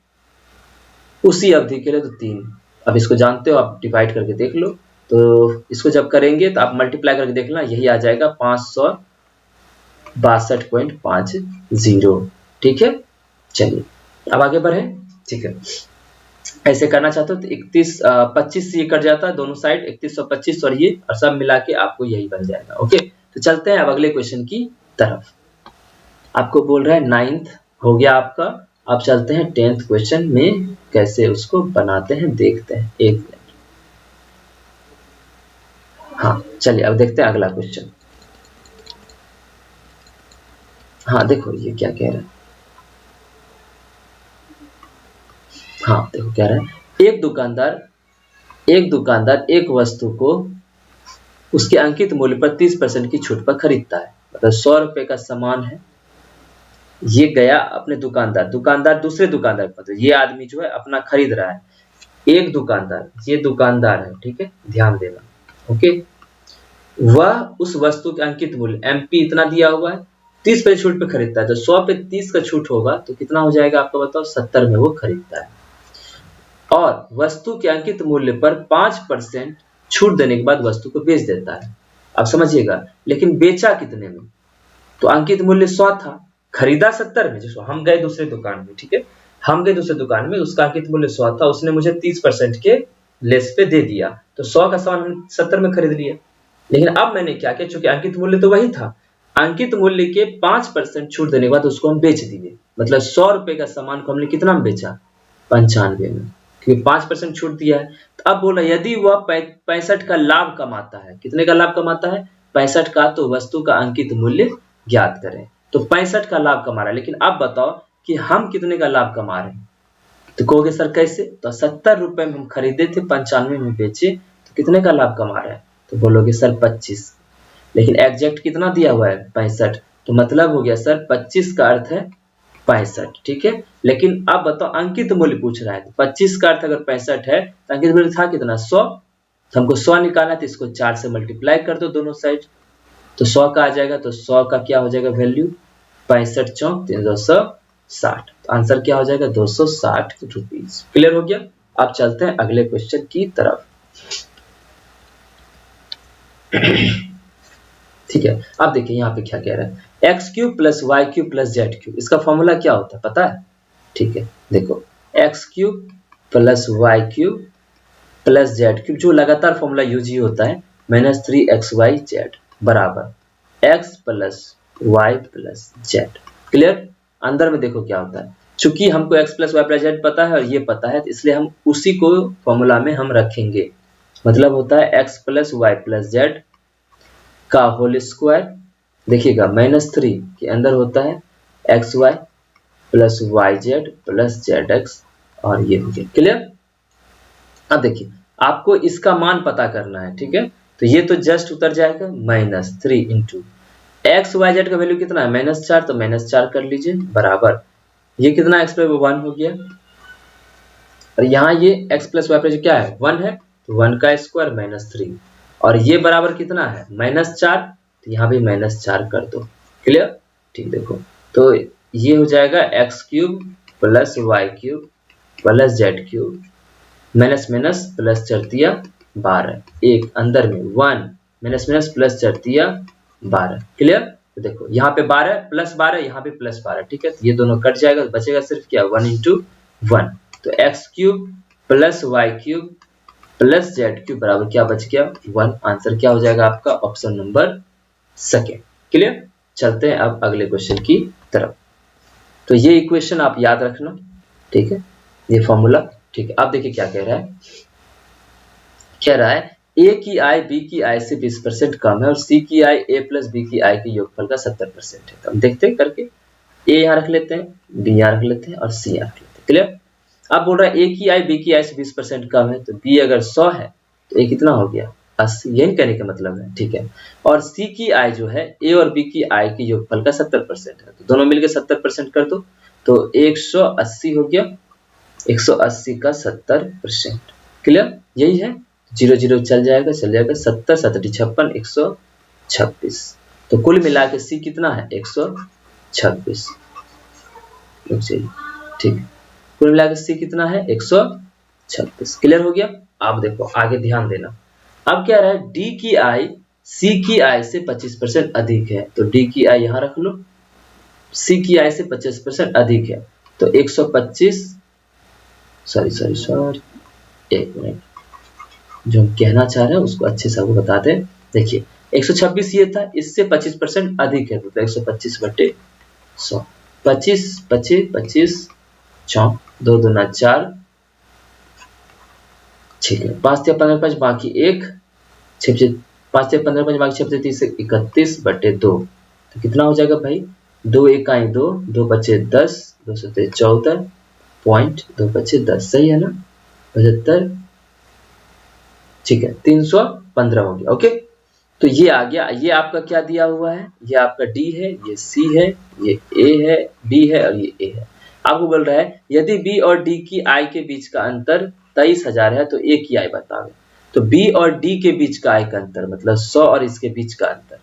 उसी अवधि के लिए, तो 3। अब इसको जानते हो आप, डिवाइड करके देख लो। तो इसको जब करेंगे तो आप मल्टीप्लाई करके देखना, यही आ जाएगा 562.50। ठीक है, चलिए अब आगे बढ़े। ठीक है, ऐसे करना चाहते हो तो 25 से ये कट जाता है दोनों साइड, 3125 और ये, और सब मिला के आपको यही बन जाएगा। ओके, तो चलते हैं अब अगले क्वेश्चन की तरफ। आपको बोल रहा है 9th हो गया आपका। अब चलते हैं 10th क्वेश्चन में, कैसे उसको बनाते हैं देखते हैं। एक मिनट। हाँ चलिए, अब देखते हैं अगला क्वेश्चन। हाँ देखो ये क्या कह रहा है। हाँ देखो क्या रहा है, एक दुकानदार एक वस्तु को उसके अंकित मूल्य पर 30% की छूट पर खरीदता है। मतलब 100 रुपए का सामान है, ये गया अपने दुकानदार दूसरे दुकानदार, मतलब ये आदमी जो है अपना खरीद रहा है। एक दुकानदार, ये दुकानदार है, ठीक है, ध्यान देना। ओके, वह उस वस्तु के अंकित मूल्य एमपी इतना दिया हुआ है, 30% छूट पे खरीदता है। तो 100 पे 30 का छूट होगा तो कितना हो जाएगा आपको बताओ? 70 में वो खरीदता है। और वस्तु के अंकित मूल्य पर 5% छूट देने के बाद वस्तु को बेच देता है। अब समझिएगा, लेकिन बेचा कितने में? तो अंकित मूल्य 100 था, खरीदा 70 में। जैसे हम गए दूसरे दुकान में, ठीक है, हम गए दूसरे दुकान में, उसका अंकित मूल्य 100 था, उसने मुझे 30% के लेस पे दे दिया, तो 100 का सामान हम 70 में खरीद लिया। लेकिन अब मैंने क्या किया, चूंकि अंकित मूल्य तो वही था, अंकित मूल्य के 5% छूट देने के बाद उसको हम बेच दिए। मतलब 100 रुपए का सामान को हमने कितना में बेचा? 95 में, क्योंकि 5% छूट दिया है। तो अब बोला यदि वह 65 का लाभ कमाता है। कितने का लाभ कमाता है? 65 का। तो वस्तु का अंकित मूल्य ज्ञात करें। तो 65 का लाभ कमा रहा है, लेकिन अब बताओ कि हम कितने का लाभ कमा रहे हैं? तो कहोगे सर कैसे? तो 70 रुपए में हम खरीदे थे, 95 में बेचे, तो कितने का लाभ कमा रहे हैं? तो बोलोगे सर 25, लेकिन एग्जैक्ट कितना दिया हुआ है? 65। तो मतलब हो गया सर 25 का अर्थ है 65। ठीक है, लेकिन अब बताओ अंकित मूल्य पूछ रहा है, तो 25 का अर्थ अगर 65 है तो अंकित मूल्य था कितना? 100। तो हमको 100 निकालना है, तो इसको 4 से मल्टीप्लाई कर दो दोनों साइड, तो 100 का आ जाएगा। तो 100 का क्या हो जाएगा वैल्यू? 65 चौक 260। तो आंसर क्या हो जाएगा? 260 रुपीज। क्लियर हो गया? अब चलते हैं अगले क्वेश्चन की तरफ। ठीक है, अब देखिए यहाँ पे क्या कह रहा है, x cube plus y cube plus z cube, इसका फॉर्मूला क्या होता है पता है? ठीक है, देखो x cube plus y cube plus z cube, जो लगातार फॉर्मूला यूज ही होता है, -3xyz बराबर x plus y plus z. Clear? अंदर में देखो क्या होता है, चूंकि हमको x plus y plus z पता है और ये पता है, तो इसलिए हम उसी को फॉर्मूला में हम रखेंगे। मतलब होता है x plus y plus z का होल स्क्वायर। देखिएगा -3 के अंदर होता है x y plus y z plus z x, और ये हो गया। क्लियर? अब देखिए आपको इसका मान पता करना है, ठीक है, तो ये तो जस्ट उतर जाएगा -3 इंटू एक्स वाई जेड का वैल्यू कितना है? -4, तो -4 कर लीजिए बराबर, ये कितना x प्लस 1 हो गया, और यहाँ ये x प्लस वाई प्लस क्या है? 1 है, तो 1 का स्क्वायर -3, और ये बराबर कितना है? -4, तो यहाँ भी -4 कर दो। क्लियर? ठीक, देखो तो ये हो जाएगा x cube plus y cube plus z cube, minus minus plus चरतिया 12, एक अंदर में 1 माइनस माइनस प्लस चरतिया 12। क्लियर? तो देखो यहाँ पे 12 प्लस 12, यहाँ पे प्लस 12, ठीक है, तो ये दोनों कट जाएगा, बचेगा सिर्फ क्या? 1 इंटू 1। तो x cube plus y cube plus Z³ बराबर क्या बच गया 1। आंसर क्या हो जाएगा आपका ऑप्शन नंबर सेकेंड। क्लियर। चलते हैं अब अगले क्वेश्चन की तरफ। तो ये इक्वेशन आप याद रखना, ठीक है, ये फॉर्मूला, ठीक है। अब देखिए क्या कह रहा है, कह रहा है ए की आय बी की आय से 20% कम है और सी की आय ए प्लस बी की आय के योगफल का 70% है। तो हम देखते हैं करके, ए यहाँ रख लेते हैं, बी यहाँ रख लेते हैं और सी यहाँ रख लेते हैं। क्लियर। अब बोल रहा है ए की आय बी की आय से 20% कम है, तो बी अगर 100 है तो ए कितना हो गया 80, यही कहने का मतलब है, ठीक है। और सी की आय जो है ए और बी की आय के योगफल का 70% है, तो दोनों मिलकर 70% कर दो, तो 180 हो गया, 180 का 70%। क्लियर, यही है। 0 0 चल जाएगा, 70 70 56 126। तो कुल मिला के सी कितना है 126, ठीक। कुल मिला के सी कितना है 126। क्लियर हो गया। आप देखो आगे ध्यान देना। अब क्या रहा है, डी की आय सी की आय से 25% अधिक है, तो डी की आय यहां रख लो, सी की आय से 25% अधिक है, तो 125, सॉरी एक मिनट, जो हम कहना चाह रहे हैं उसको अच्छे से आपको बताते हैं। देखिए 126 ये था, इससे 25% अधिक है, तो 125/100, 25 25 25 4 2 2 4, ठीक है, 5 3 15 5 बाकी 1 6 5 3 15 5 बाकी 6 30 31/2, तो कितना हो जाएगा भाई 2 1 2 2 बचे 10 2 7 14 पॉइंट 2 बचे 10, सही है ना 75, ठीक है 315 हो गया। ओके, तो ये आ गया। ये आपका क्या दिया हुआ है, ये आपका डी है, ये सी है, ये ए है, बी है और ये ए है। आपको बोल रहा है यदि बी और डी की आय के बीच का अंतर 23,000 है तो ए की आय बतावे। तो बी और डी के बीच का आय का अंतर मतलब 100 और इसके बीच का अंतर,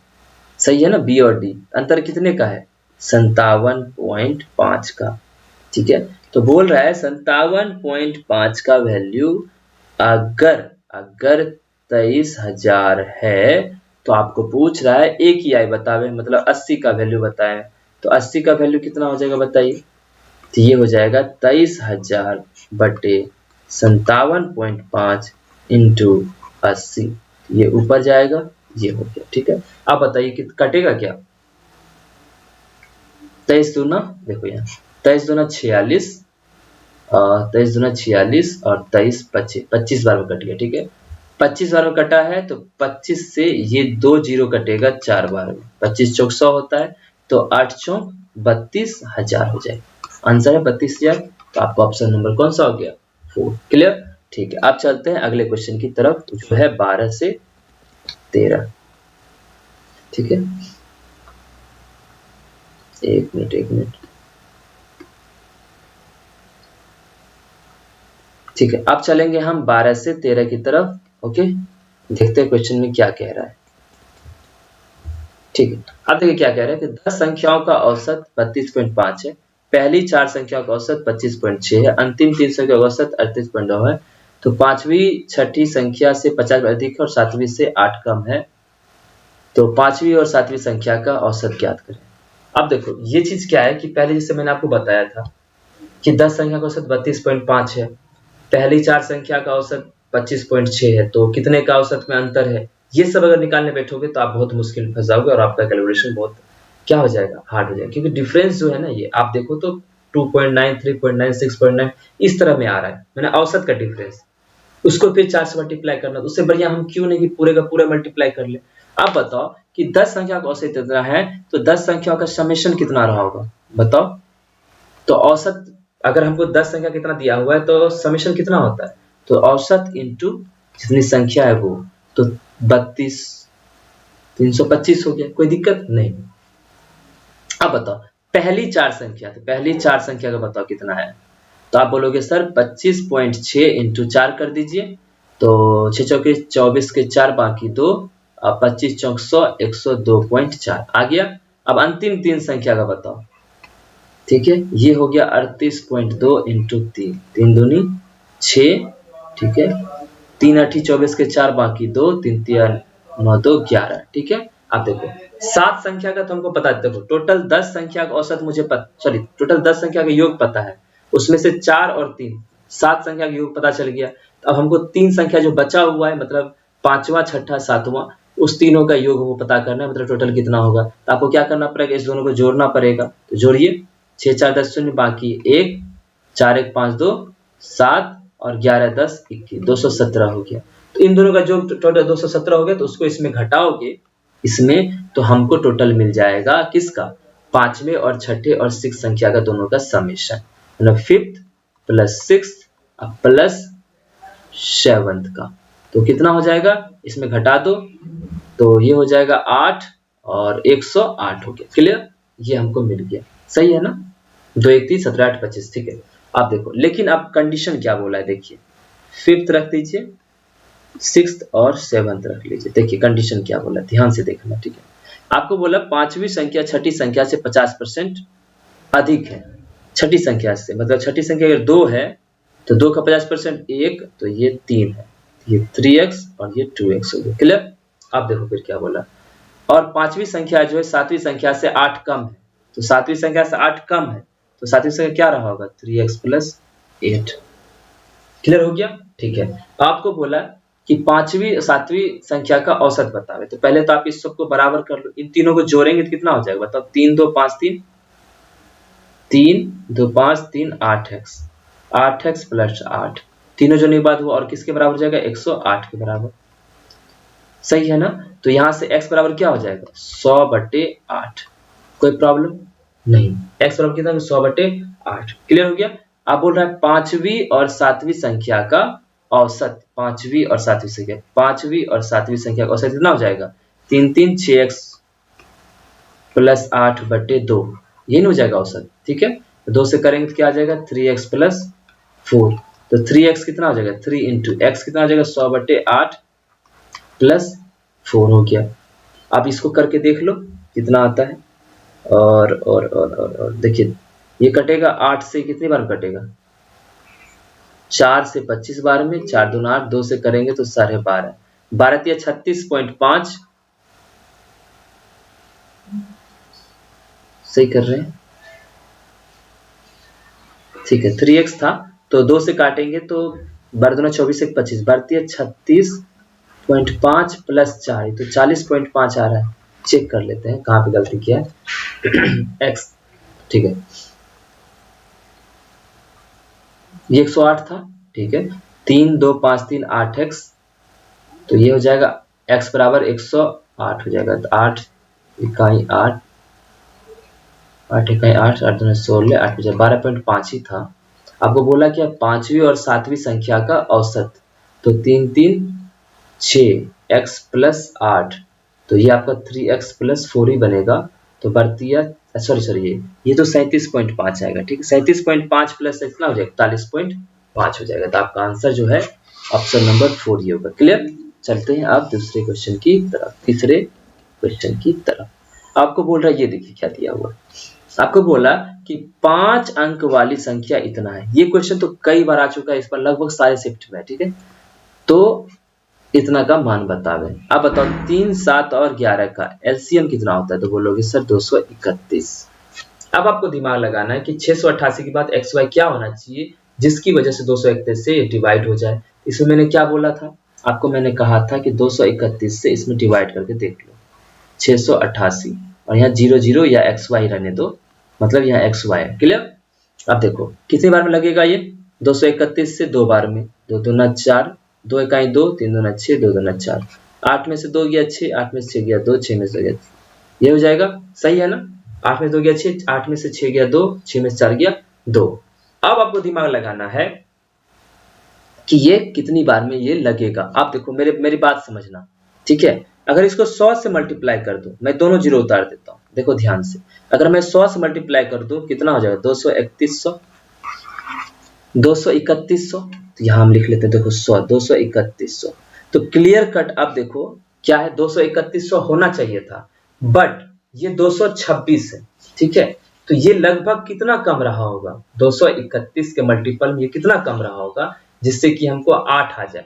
सही है ना, बी और डी अंतर कितने का है 57.5 का, ठीक है। तो बोल रहा है 57.5 का वैल्यू अगर 23,000 है, तो आपको पूछ रहा है ए की आय बतावे, मतलब 80 का वैल्यू बताएं। तो 80 का वैल्यू कितना हो जाएगा बताइए, तो ये हो जाएगा 23,000 बटे 57.5 इंटू 80, ये ऊपर जाएगा, ये हो गया, ठीक है। आप बताइए कि कटेगा क्या, 23 दूना, देखो यहाँ 23 दूना 46, 23 दूना 46 और 23 25 बार में कट गया, ठीक है। 25 बार में कटा है तो 25 से ये 2 जीरो कटेगा 4 बार में, 25 चौक 100 होता है, तो 8 चौक 32,000 हो जाएगा। आंसर है 32,000। तो आपका ऑप्शन नंबर कौन सा हो गया 4। क्लियर, ठीक है। अब चलते हैं अगले क्वेश्चन की तरफ जो है 12 से 13, ठीक है। एक मिनट, ठीक है। अब चलेंगे हम 12 से 13 की तरफ। ओके, देखते हैं क्वेश्चन में क्या कह रहा है, ठीक है। अब देखिए क्या कह रहा है कि 10 संख्याओं का औसत 32.5 है, पहली 4 संख्याओं का औसत 25.6 है, अंतिम 3 संख्याओं का औसत 38.9 है, तो पांचवी छठी संख्या से 50 अधिक है और सातवीं से 8 कम है, तो पांचवी और सातवीं संख्या का औसत ज्ञात करें। अब देखो ये चीज क्या है कि पहले जैसे मैंने आपको बताया था कि 10 संख्या का औसत 32.5 है, पहली 4 संख्या का औसत 25.6 है, तो कितने का औसत में अंतर है, ये सब अगर निकालने बैठोगे तो आप बहुत मुश्किल में फंस जाओगे और आपका कैलकुलेशन बहुत क्या हो जाएगा, हार्ड हो जाएगा, क्योंकि डिफरेंस जो है ना, ये आप देखो तो 2.9 3.9 6.9 इस तरह में आ रहा है, मैंने औसत का डिफरेंस, उसको फिर 4 से मल्टीप्लाई करना, तो उससे बढ़िया हम क्यों नहीं कि पूरे का पूरा मल्टीप्लाई कर ले। आप बताओ कि 10 संख्या का औसत इतना है, तो 10 संख्याओं का समेशन कितना रहा होगा बताओ। तो औसत अगर हमको 10 संख्या कितना दिया हुआ है तो समेशन कितना होता है, तो औसत इंटू जितनी संख्या है वो, तो 32 325 हो गया, कोई दिक्कत नहीं। अब बताओ पहली 4 संख्या, तो पहली 4 संख्या का बताओ कितना है, तो आप बोलोगे सर 25.6 इंटू 4 कर दीजिए, तो 6 चौके 24 के 4 बाकी 2, 25 चौक 100 102.4 आ गया। अब अंतिम 3 संख्या का बताओ, ठीक है, ये हो गया 38.2 इंटू 3, 3 दूनी 6, ठीक है, 3 8 24 के 4 बाकी 2, 3 3 9 2 11, ठीक है। आप देखो 7 संख्या का तो हमको पता है, देखो टोटल 10 संख्या का औसत मुझे टोटल 10 संख्या का योग पता है, उसमें से 4 और 3 7 संख्या का योग पता चल गया। अब हमको 3 संख्या जो बचा हुआ है, मतलब 5वां, 6ठा, 7वां, उस तीनों का योग वो पता करना है, मतलब टोटल कितना होगा। तो आपको क्या करना पड़ेगा, इस दोनों को जोड़ना पड़ेगा। तो जोड़िए, 6 4 10 शून्य, बाकी 1, 4 1 5 2 7 और 11 10 21, 217 हो गया। तो इन दोनों का जो टोटल 217 हो गया, तो उसको इसमें घटाओगे इसमें, तो हमको टोटल मिल जाएगा किसका, 5वें और 6ठे और 6 संख्या का दोनों का समेशन, मतलब 5th plus 6th plus 7th का। तो कितना हो जाएगा, इसमें घटा दो, तो ये हो जाएगा 8 और 108 हो गया। क्लियर, ये हमको मिल गया। सही है ना, 2 1 3 17 8 25, ठीक है। आप देखो, लेकिन अब कंडीशन क्या बोला है, देखिए 5th रख दीजिए, 6th और 7th रख लीजिए। देखिए कंडीशन क्या बोला, ध्यान से देखना, ठीक है। आपको बोला 5वीं संख्या 6ठी संख्या से 50% अधिक है। 6ठी संख्या से, मतलब 6ठी संख्या अगर 2 है तो 2 का 50% 1, तो ये 3 है, ये 3x और ये 2x हो गया। क्लियर। अब देखो फिर क्या बोला, और 5वीं संख्या जो है 7वीं संख्या से 8 कम है। तो 7वीं संख्या से 8 कम है, तो 7वीं संख्या क्या रहा होगा, 3x प्लस 8। क्लियर हो गया, ठीक है। आपको बोला कि 5वीं 7वीं संख्या का औसत बतावे, तो पहले तो आप इस सबको बराबर कर लो, इन तीनों को जोड़ेंगे तो कितना हो जाएगा बताओ, 3 2 5 3, 3 2 5 3 8x, 8x प्लस 8, तीनों जोड़ने के बाद वो और किसके बराबर हो जाएगा, 108 के बराबर। सही है ना। तो यहां से x बराबर क्या हो जाएगा, 100/8। कोई प्रॉब्लम नहीं, x बराबर कितना, 100/8। क्लियर हो गया। आप बोल रहा है 5वीं और 7वीं संख्या का औसत, 5वीं और 7वीं संख्या, 5वीं और 7वीं संख्या का औसत कितना हो जाएगा, 3 3 6x प्लस 8/2, ये नहीं हो जाएगा औसत, ठीक है। तो 2 से करेंगे तो क्या आ जाएगा, 3x प्लस 4। तो 3x कितना हो जाएगा, 3 इंटू x कितना हो जाएगा, 100/8 प्लस 4 हो गया। आप इसको करके देख लो कितना आता है। और देखिए ये कटेगा 8 से, कितनी बार कटेगा, 4 से 25 बार में, 4 दूना 8, 2 से करेंगे तो 12.5, 12 या 36.5, सही कर रहे हैं, ठीक है। 3x था तो 2 से काटेंगे तो 12 दूना 24 से 25, 12 36.5 प्लस 4, तो 40.5 आ रहा है। चेक कर लेते हैं कहाँ पे गलती किया है। x, ठीक है, ये 108 था, ठीक है। 3 2 5 3 8x, तो ये हो जाएगा x बराबर 108 हो जाएगा। तो 8 इकाई 8, 8 इकाई 8, 8 दूना 16, 8 बचा 12.5 ही था। आपको बोला क्या, 5वीं और 7वीं संख्या का औसत, तो 3 3 6 x प्लस 8, तो ये आपका 3x प्लस 4 ही बनेगा। तो बढ़ती है, सॉरी ये तो 37.5 आएगा, ठीक है। 37.5 प्लस इतना हो जाएगा 41.5 हो जाएगा। तो आपका आंसर जो है ऑप्शन नंबर 4 ये होगा। क्लियर। चलते हैं आप दूसरे क्वेश्चन की तरफ, तीसरे क्वेश्चन की तरफ। आपको बोल रहा है, ये देखिए क्या दिया हुआ, आपको बोला कि 5 अंक वाली संख्या इतना है। ये क्वेश्चन तो कई बार आ चुका है, इस पर लगभग सारे शिफ्ट में, ठीक है। तो इतना का मान बतावे। अब बताओ 3 7 और 11 का एलसीएम कितना होता है, तो बोलोगे सर 231। अब आपको दिमाग लगाना है कि 688 के बाद एक्स वाई क्या होना चाहिए जिसकी वजह से 231 से डिवाइड हो जाए। इसमें मैंने क्या बोला था आपको, मैंने कहा था कि 231 से इसमें डिवाइड करके देख लो, 688 और यहाँ 0 0 या एक्स वाई रहने दो, मतलब यहाँ एक्स वाई है। क्लियर। अब देखो कितनी बार में लगेगा ये, 231 से 2 बार में, 2 दूना 4, 2 इकाई 2, 3 दूना 6, 2 दूना 4, 8 में से 2 गया 6, 8 में से 6 गया 2, 6 में से गया, ये हो जाएगा। सही है ना। 8 में से 2 गया 6, 8 में से 6 गया 2, 6 में से 4 गया 2। अब आपको दिमाग लगाना है कि ये कितनी बार में ये लगेगा। आप देखो मेरी बात समझना, ठीक है। अगर इसको 100 से मल्टीप्लाई कर दो, मैं दोनों जीरो उतार देता हूँ, देखो ध्यान से। अगर मैं 100 से मल्टीप्लाई कर दूं कितना हो जाएगा, 23100, 23100, तो यहाँ हम लिख लेते हैं, देखो 100 23100। तो क्लियर कट अब देखो क्या है, 23100 होना चाहिए था, बट ये 226 है, ठीक है। तो ये लगभग कितना कम रहा होगा, 231 के मल्टीपल में ये कितना कम रहा होगा, जिससे कि हमको 8 आ जाए,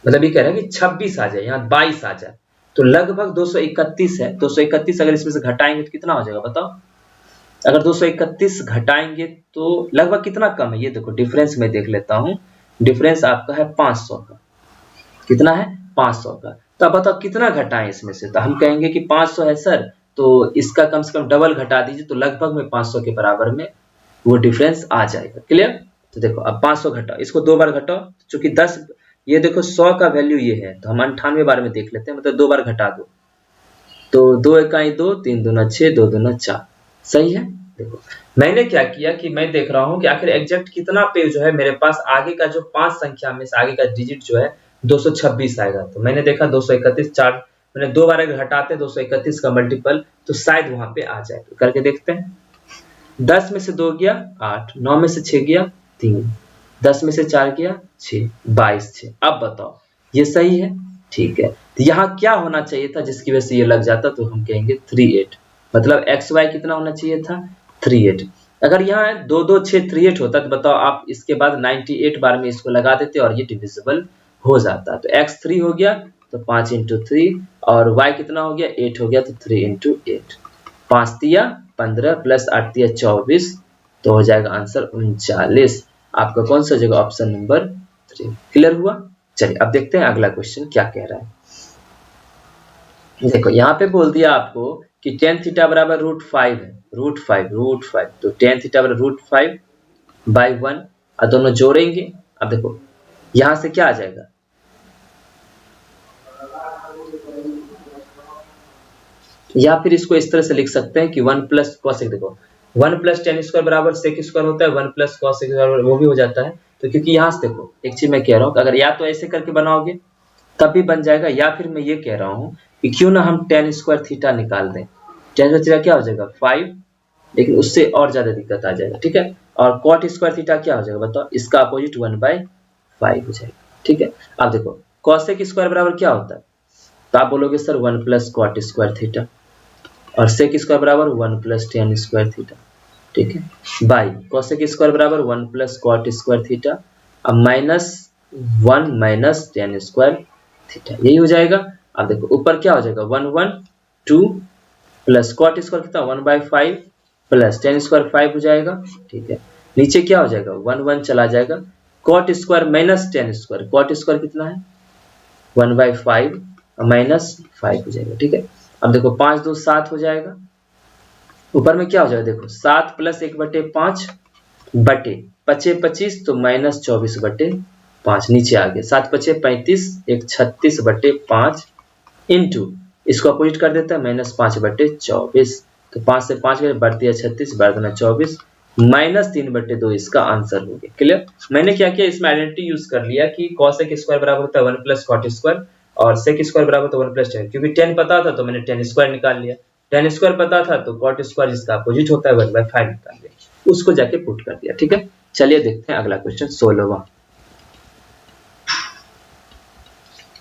मतलब ये कह रहा है कि 26 आ जाए, यहाँ 22 आ जाए। तो लगभग 231 है, 231 अगर इसमें से घटाएंगे तो कितना हो जाएगा बताओ, अगर 231 घटाएंगे तो लगभग कितना कम है, ये देखो डिफरेंस में देख लेता हूँ। डिफरेंस आपका है 500 का। कितना है? 500 का। तो अब बताओ कितना घटाएं इसमें से, तो हम कहेंगे कि 500 है सर, तो इसका कम से कम डबल घटा दीजिए, तो लगभग में 500 के बराबर में वो डिफरेंस आ जाएगा। क्लियर? तो देखो अब 500 घटाओ, इसको 2 बार घटाओ, चूंकि 10, ये देखो 100 का वैल्यू ये है, तो हम 98 बार में देख लेते हैं, मतलब 2 बार घटा दो, तो 2 इकाई 2, 3 दूना 6, 2 दूना 4। सही है? देखो मैंने क्या किया कि मैं देख रहा हूँ कि आखिर एग्जैक्ट कितना पे जो है मेरे पास आगे का जो 5 संख्या में से आगे का डिजिट जो है 226 आएगा। तो मैंने देखा 231, 4 मैंने 2 बार अगर हटाते 231 का मल्टीपल, तो शायद वहां पे आ जाए। तो करके देखते हैं। 10 में से 2 गया 8, 9 में से 6 गया 3, 10 में से 4 गया 6, 22 6। अब बताओ ये सही है? ठीक है। तो यहाँ क्या होना चाहिए था जिसकी वजह से ये लग जाता, तो हम कहेंगे 38, मतलब xy कितना होना चाहिए था? 38। अगर यहाँ 2 2 6 38 होता तो बताओ आप इसके बाद 98 बार में इसको लगा देते और ये डिविजिबल हो जाता। तो x 3 हो गया, तो 5 इंटू 3, और y कितना हो गया? 8 हो गया, तो 3 इंटू 8, 5 तिया 15 प्लस 8 तिया 24, तो हो जाएगा आंसर 39। आपका कौन सा जगह? Option number 3। क्लियर हुआ? चलिए अब देखते हैं अगला क्वेश्चन क्या कह रहा है। देखो यहाँ पे बोल दिया आपको कि tan थीटा बराबर √5 है, √5, तो tan थीटा बराबर √5 बाई 1, और दोनों जोड़ेंगे। अब देखो यहाँ से क्या आ जाएगा? या फिर इसको इस तरह से लिख सकते हैं कि 1 प्लस कॉसेक, देखो 1 प्लस टेन स्क्वायर बराबर सेक स्क्वायर होता है, 1 प्लस कॉसेक स्क्वायर वो भी हो जाता है। तो क्योंकि यहाँ से देखो एक चीज मैं कह रहा हूँ, अगर या तो ऐसे करके बनाओगे तब भी बन जाएगा, या फिर मैं ये कह रहा हूँ कि क्यों ना हम tan स्क्वायर थीटा निकाल दें। tan स्क्वायर थीटा क्या हो जाएगा? 5, लेकिन उससे और ज्यादा दिक्कत आ जाएगा। ठीक है? और cot स्क्वायर थीटा क्या हो जाएगा बताओ? इसका अपोजिट 1/5 हो जाएगा। ठीक है? अब देखो कॉसेक स्क्वायर बराबर क्या होता है, तो आप बोलोगे sir 1 plus cot square theta, और सेक स्क्वायर बराबर 1 प्लस tan स्क्वायर थीटा। ठीक है? बाई कॉसेक स्क्वायर बराबर 1 प्लस कॉट स्क्वायर थीटा, अब minus 1 minus tan square theta, यही हो जाएगा। अब देखो ऊपर क्या हो जाएगा? 1 1 2 प्लस कॉट स्क्वायर कितना? 1/5 प्लस tan स्क्वायर 5 हो जाएगा। ठीक है? नीचे क्या हो जाएगा? 1 1 चला जाएगा, cot square minus tan square, cot square कितना है? 1/5 माइनस 5 हो जाएगा। ठीक है? अब देखो 5 2 7 हो जाएगा, ऊपर में क्या हो जाएगा? देखो 7 प्लस 1/5 बटे 5 25, तो माइनस 24/5 नीचे आ गया, 7 5 35, 1 36/5 इंटू इसको अपोजिट कर देता है -5/24, तो 5 से 5 गए बढ़ती है 36, बढ़ देना 24, -3/2 इसका आंसर हो गया। क्लियर? मैंने क्या किया इसमें आइडेंटिटी यूज कर लिया कि cosec स्क्वायर बराबर होता है 1 प्लस cot स्क्वायर, और sec स्क्वायर बराबर होता है 1 प्लस tan, क्योंकि tan पता था तो मैंने tan स्क्वायर निकाल लिया, tan स्क्वायर पता था तो cot स्क्वायर जिसका अपोजिट होता है 1/5 निकाल लिया, उसको जाके पुट कर दिया। ठीक है? चलिए देखते हैं अगला क्वेश्चन 16वां।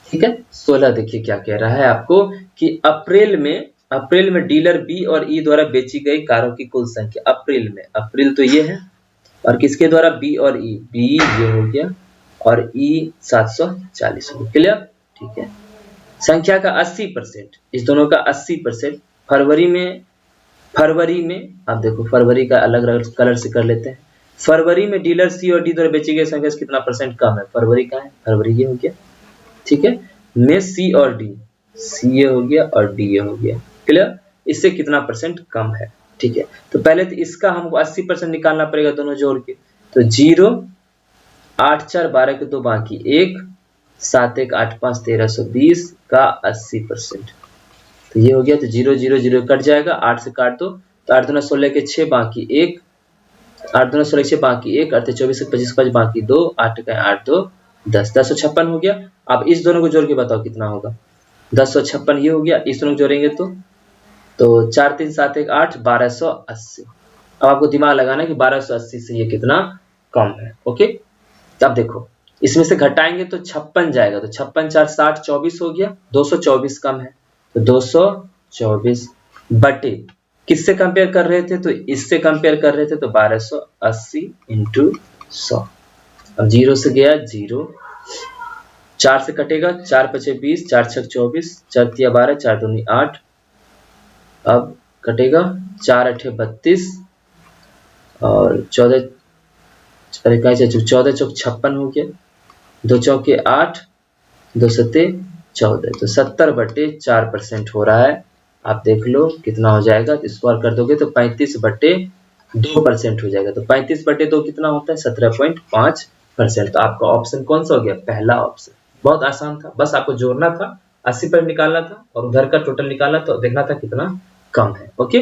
ठीक है? 16 देखिए क्या कह रहा है आपको कि अप्रैल में डीलर बी और ई द्वारा बेची गई कारों की कुल संख्या, अप्रैल में, अप्रैल तो ये है, और किसके द्वारा? बी और ई, बी ये हो गया और ई 740 हो गया। क्लियर? ठीक है? संख्या का 80%, इस दोनों का 80%, फरवरी में आप देखो फरवरी का अलग अलग कलर से कर लेते हैं। फरवरी में डीलर सी और डी द्वारा बेची गई संख्या से कितना परसेंट कम है? फरवरी का है, फरवरी ये हो गया। ठीक है? में सी और डी, सी ये हो गया और डी ये हो गया। क्लियर? इससे कितना परसेंट कम है? ठीक है? तो पहले तो इसका हमको 80% निकालना पड़ेगा दोनों जोड़ के, तो 0 8 4 12 के 2 बाकी 1, 7 1 8 5 1320 का 80%, तो ये हो गया। तो 0 0 0 कट जाएगा, 8 से काट दो, तो 8 2 16 के 6 बाकी 1, 8 2 16 6 बाकी 1, 8 24 से 25 5 बाकी 2, 8 का 8 2 10, 1056 हो गया। अब इस दोनों को जोड़ के बताओ कितना होगा? 1056 ये हो गया, इस दोनों को जोड़ेंगे तो 4 3 7 1 8 1280। अब आपको दिमाग लगाना है कि 1280 से ये कितना कम है। ओके? अब देखो इसमें से घटाएंगे तो 56 जाएगा, तो 56 4 60 24 हो गया, 224 कम है, तो 224 बटे किससे कंपेयर कर रहे थे? तो इससे कंपेयर कर रहे थे, तो 1280 इंटू 100। अब 0 से गया 0, 4 से कटेगा, 4 5 20, 4 6 24, 4 3 12, 4 2 8, अब कटेगा 4 8 32, और 14, अरे क्या 14 चौक 56 हो गया, 2 चौके 8, 2 सत्ते 14, तो 70/4% हो रहा है। आप देख लो कितना हो जाएगा, तो स्क्वायर कर दोगे तो 35/2% हो जाएगा। तो 35/2 कितना होता है? 17.5%। तो आपका ऑप्शन कौन सा हो गया? पहला ऑप्शन। बहुत आसान था, बस आपको जोड़ना था, 80 पर निकालना था और उधर का टोटल निकालना तो देखना था कितना कम है। ओके,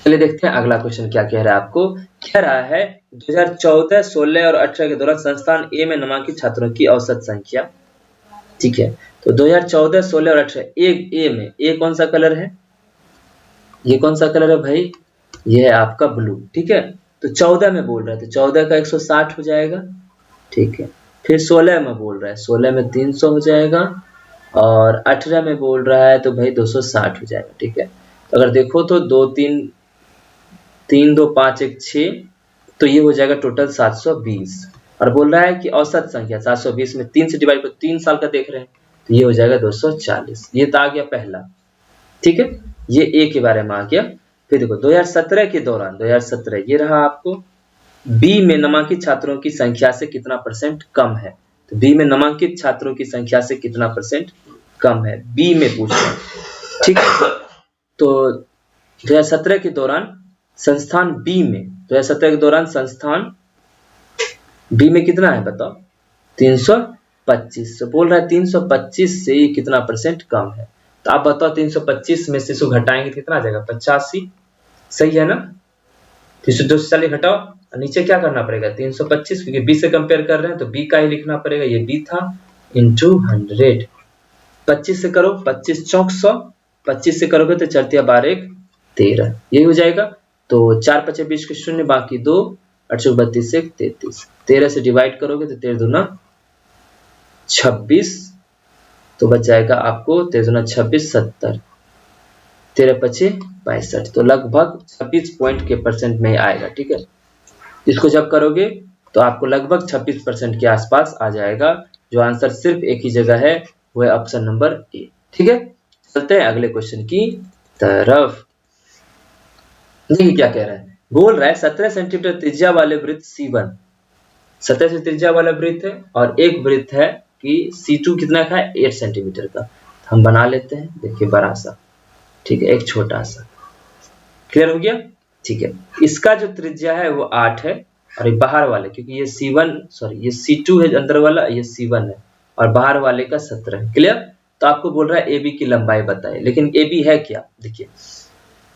चलिए देखते हैं अगला क्वेश्चन क्या कह रहा है। आपको कह रहा है 2014, 16 और 18 के दौरान संस्थान ए में नामांकित छात्रों की औसत संख्या। ठीक है, तो 2014, 16 और 18 ए में, ए कौन सा कलर है? ये कौन सा कलर है भाई? ये है आपका ब्लू। ठीक है, तो 14 में बोल रहा है तो 14 का 160 हो जाएगा। ठीक है, फिर 16 में बोल रहा है, 16 में 300 हो जाएगा, और 18 में बोल रहा है तो भाई 260 हो जाएगा। ठीक है, तो अगर देखो तो 2 3 3 2 5 1 6, तो ये हो जाएगा टोटल 720। और बोल रहा है कि औसत संख्या 720 में 3 से डिवाइड करो, 3 साल का देख रहे हैं, तो ये हो जाएगा 240। ये तो आ गया पहला। ठीक है, ये ए के बारे में आ गया। फिर देखो 2017 के दौरान, 2017 ये रहा आपको, बी में नामांकित छात्रों की संख्या से कितना % कम है? तो बी में नामांकित छात्रों की संख्या से कितना % कम है, बी में पूछ रहे हैं। ठीक है, तो 2017 के दौरान संस्थान बी में, 2017 के दौरान संस्थान बी में कितना है बताओ? 325। तो बोल रहा है 325 से ये कितना % कम है? तो आप बताओ 325 में से इसको घटाएंगे तो कितना आ जाएगा? 85। सही है ना? 340 घटाओ, नीचे क्या करना पड़ेगा? 325, क्योंकि बी से कंपेयर कर रहे हैं तो बी का ही लिखना पड़ेगा। ये बी था, इंटू 100। 25 से करो, 25 चौक 100, 25 से करोगे तो 4 12 1 13, यही हो जाएगा। तो 4 5 20 के 0, बाकी 2, 8 32 1 33, 13 से डिवाइड करोगे तो 13 दूना 26, तो बच जाएगा आपको 13 दूना 26 70, 13 5 62, तो लगभग 26 पॉइंट के % में आएगा। ठीक है, इसको जब करोगे तो आपको लगभग 26% के आसपास आ जाएगा। जो आंसर सिर्फ एक ही जगह है, वो है ऑप्शन नंबर ए। ठीक है, चलते हैं अगले क्वेश्चन की तरफ। देखिए क्या कह रहा है, बोल रहा है 17 सेंटीमीटर त्रिज्या वाले वृत्त C1, 17 से त्रिज्या वाला वृत्त है, और एक वृत्त है कि C2 कितना का है? 8 सेंटीमीटर का। हम बना लेते हैं, देखिए बड़ा सा। ठीक है, एक छोटा सा। क्लियर हो गया? ठीक है, इसका जो त्रिज्या है वो 8 है, और ये बाहर वाले, क्योंकि ये C1 सॉरी ये C2 है अंदर वाला, ये C1 है, और बाहर वाले का 17 है। क्लियर? तो आपको बोल रहा है AB की लंबाई बताए, लेकिन AB है क्या? देखिए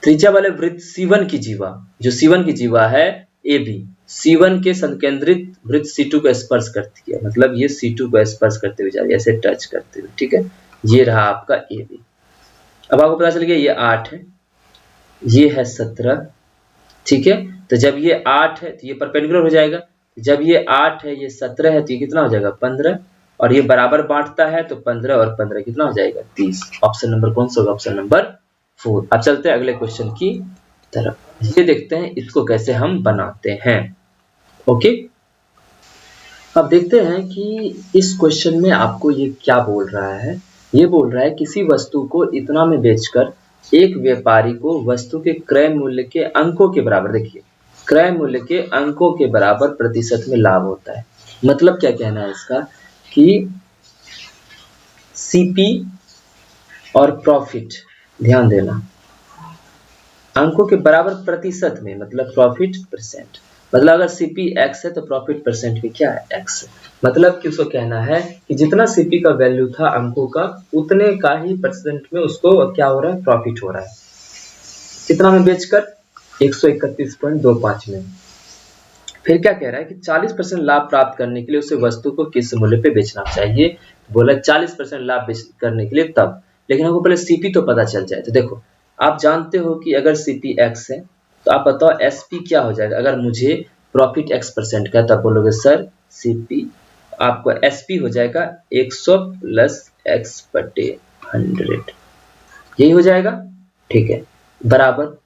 त्रिज्या वाले वृत्त C1 की जीवा, जो C1 की जीवा है AB, C1 के संकेंद्रित वृत्त C2 को स्पर्श करती है, मतलब ये C2 को स्पर्श करते हुए जा रही है, ऐसे टच करते हुए। ठीक है, ये रहा आपका AB। अब आपको पता चल गया ये 8 है, ये है 17। ठीक है, तो जब ये 8 है तो ये परपेंडिकुलर हो जाएगा, जब ये 8 है ये 17 है तो ये कितना हो जाएगा? 15, और ये बराबर बांटता है तो 15 और 15 कितना हो जाएगा? 30। ऑप्शन नंबर कौन सा होगा? Option number 4। अब चलते हैं अगले क्वेश्चन की तरफ, ये देखते हैं इसको कैसे हम बनाते हैं। ओके, अब देखते हैं कि इस क्वेश्चन में आपको ये क्या बोल रहा है। ये बोल रहा है किसी वस्तु को इतना में बेचकर एक व्यापारी को वस्तु के क्रय मूल्य के अंकों के बराबर, देखिए क्रय मूल्य के अंकों के बराबर प्रतिशत में लाभ होता है। मतलब क्या कहना है इसका कि सीपी और प्रॉफिट, ध्यान देना, अंकों के बराबर प्रतिशत में, मतलब प्रॉफिट %। मतलब अगर सीपी x है तो प्रॉफिट % भी क्या है? x है। मतलब कि उसको कहना है कि जितना सीपी का वैल्यू था अंकों का, उतने का ही % में उसको क्या हो रहा है? प्रॉफिट हो रहा है। कितना में बेचकर? 131.25 में। फिर क्या कह रहा है कि 40% लाभ प्राप्त करने के लिए उसे वस्तु को किस मूल्य पे बेचना चाहिए? बोला 40% लाभ करने के लिए तब, लेकिन हमको पहले सीपी तो पता चल जाए। तो देखो आप जानते हो कि अगर सीपी x है तो आप बताओ एसपी क्या हो जाएगा? अगर मुझे प्रॉफिट x% का, तब बोलोगे सर सीपी, आपको एसपी हो जाएगा 100 प्लस x/100, यही हो जाएगा। ठीक है, बराबर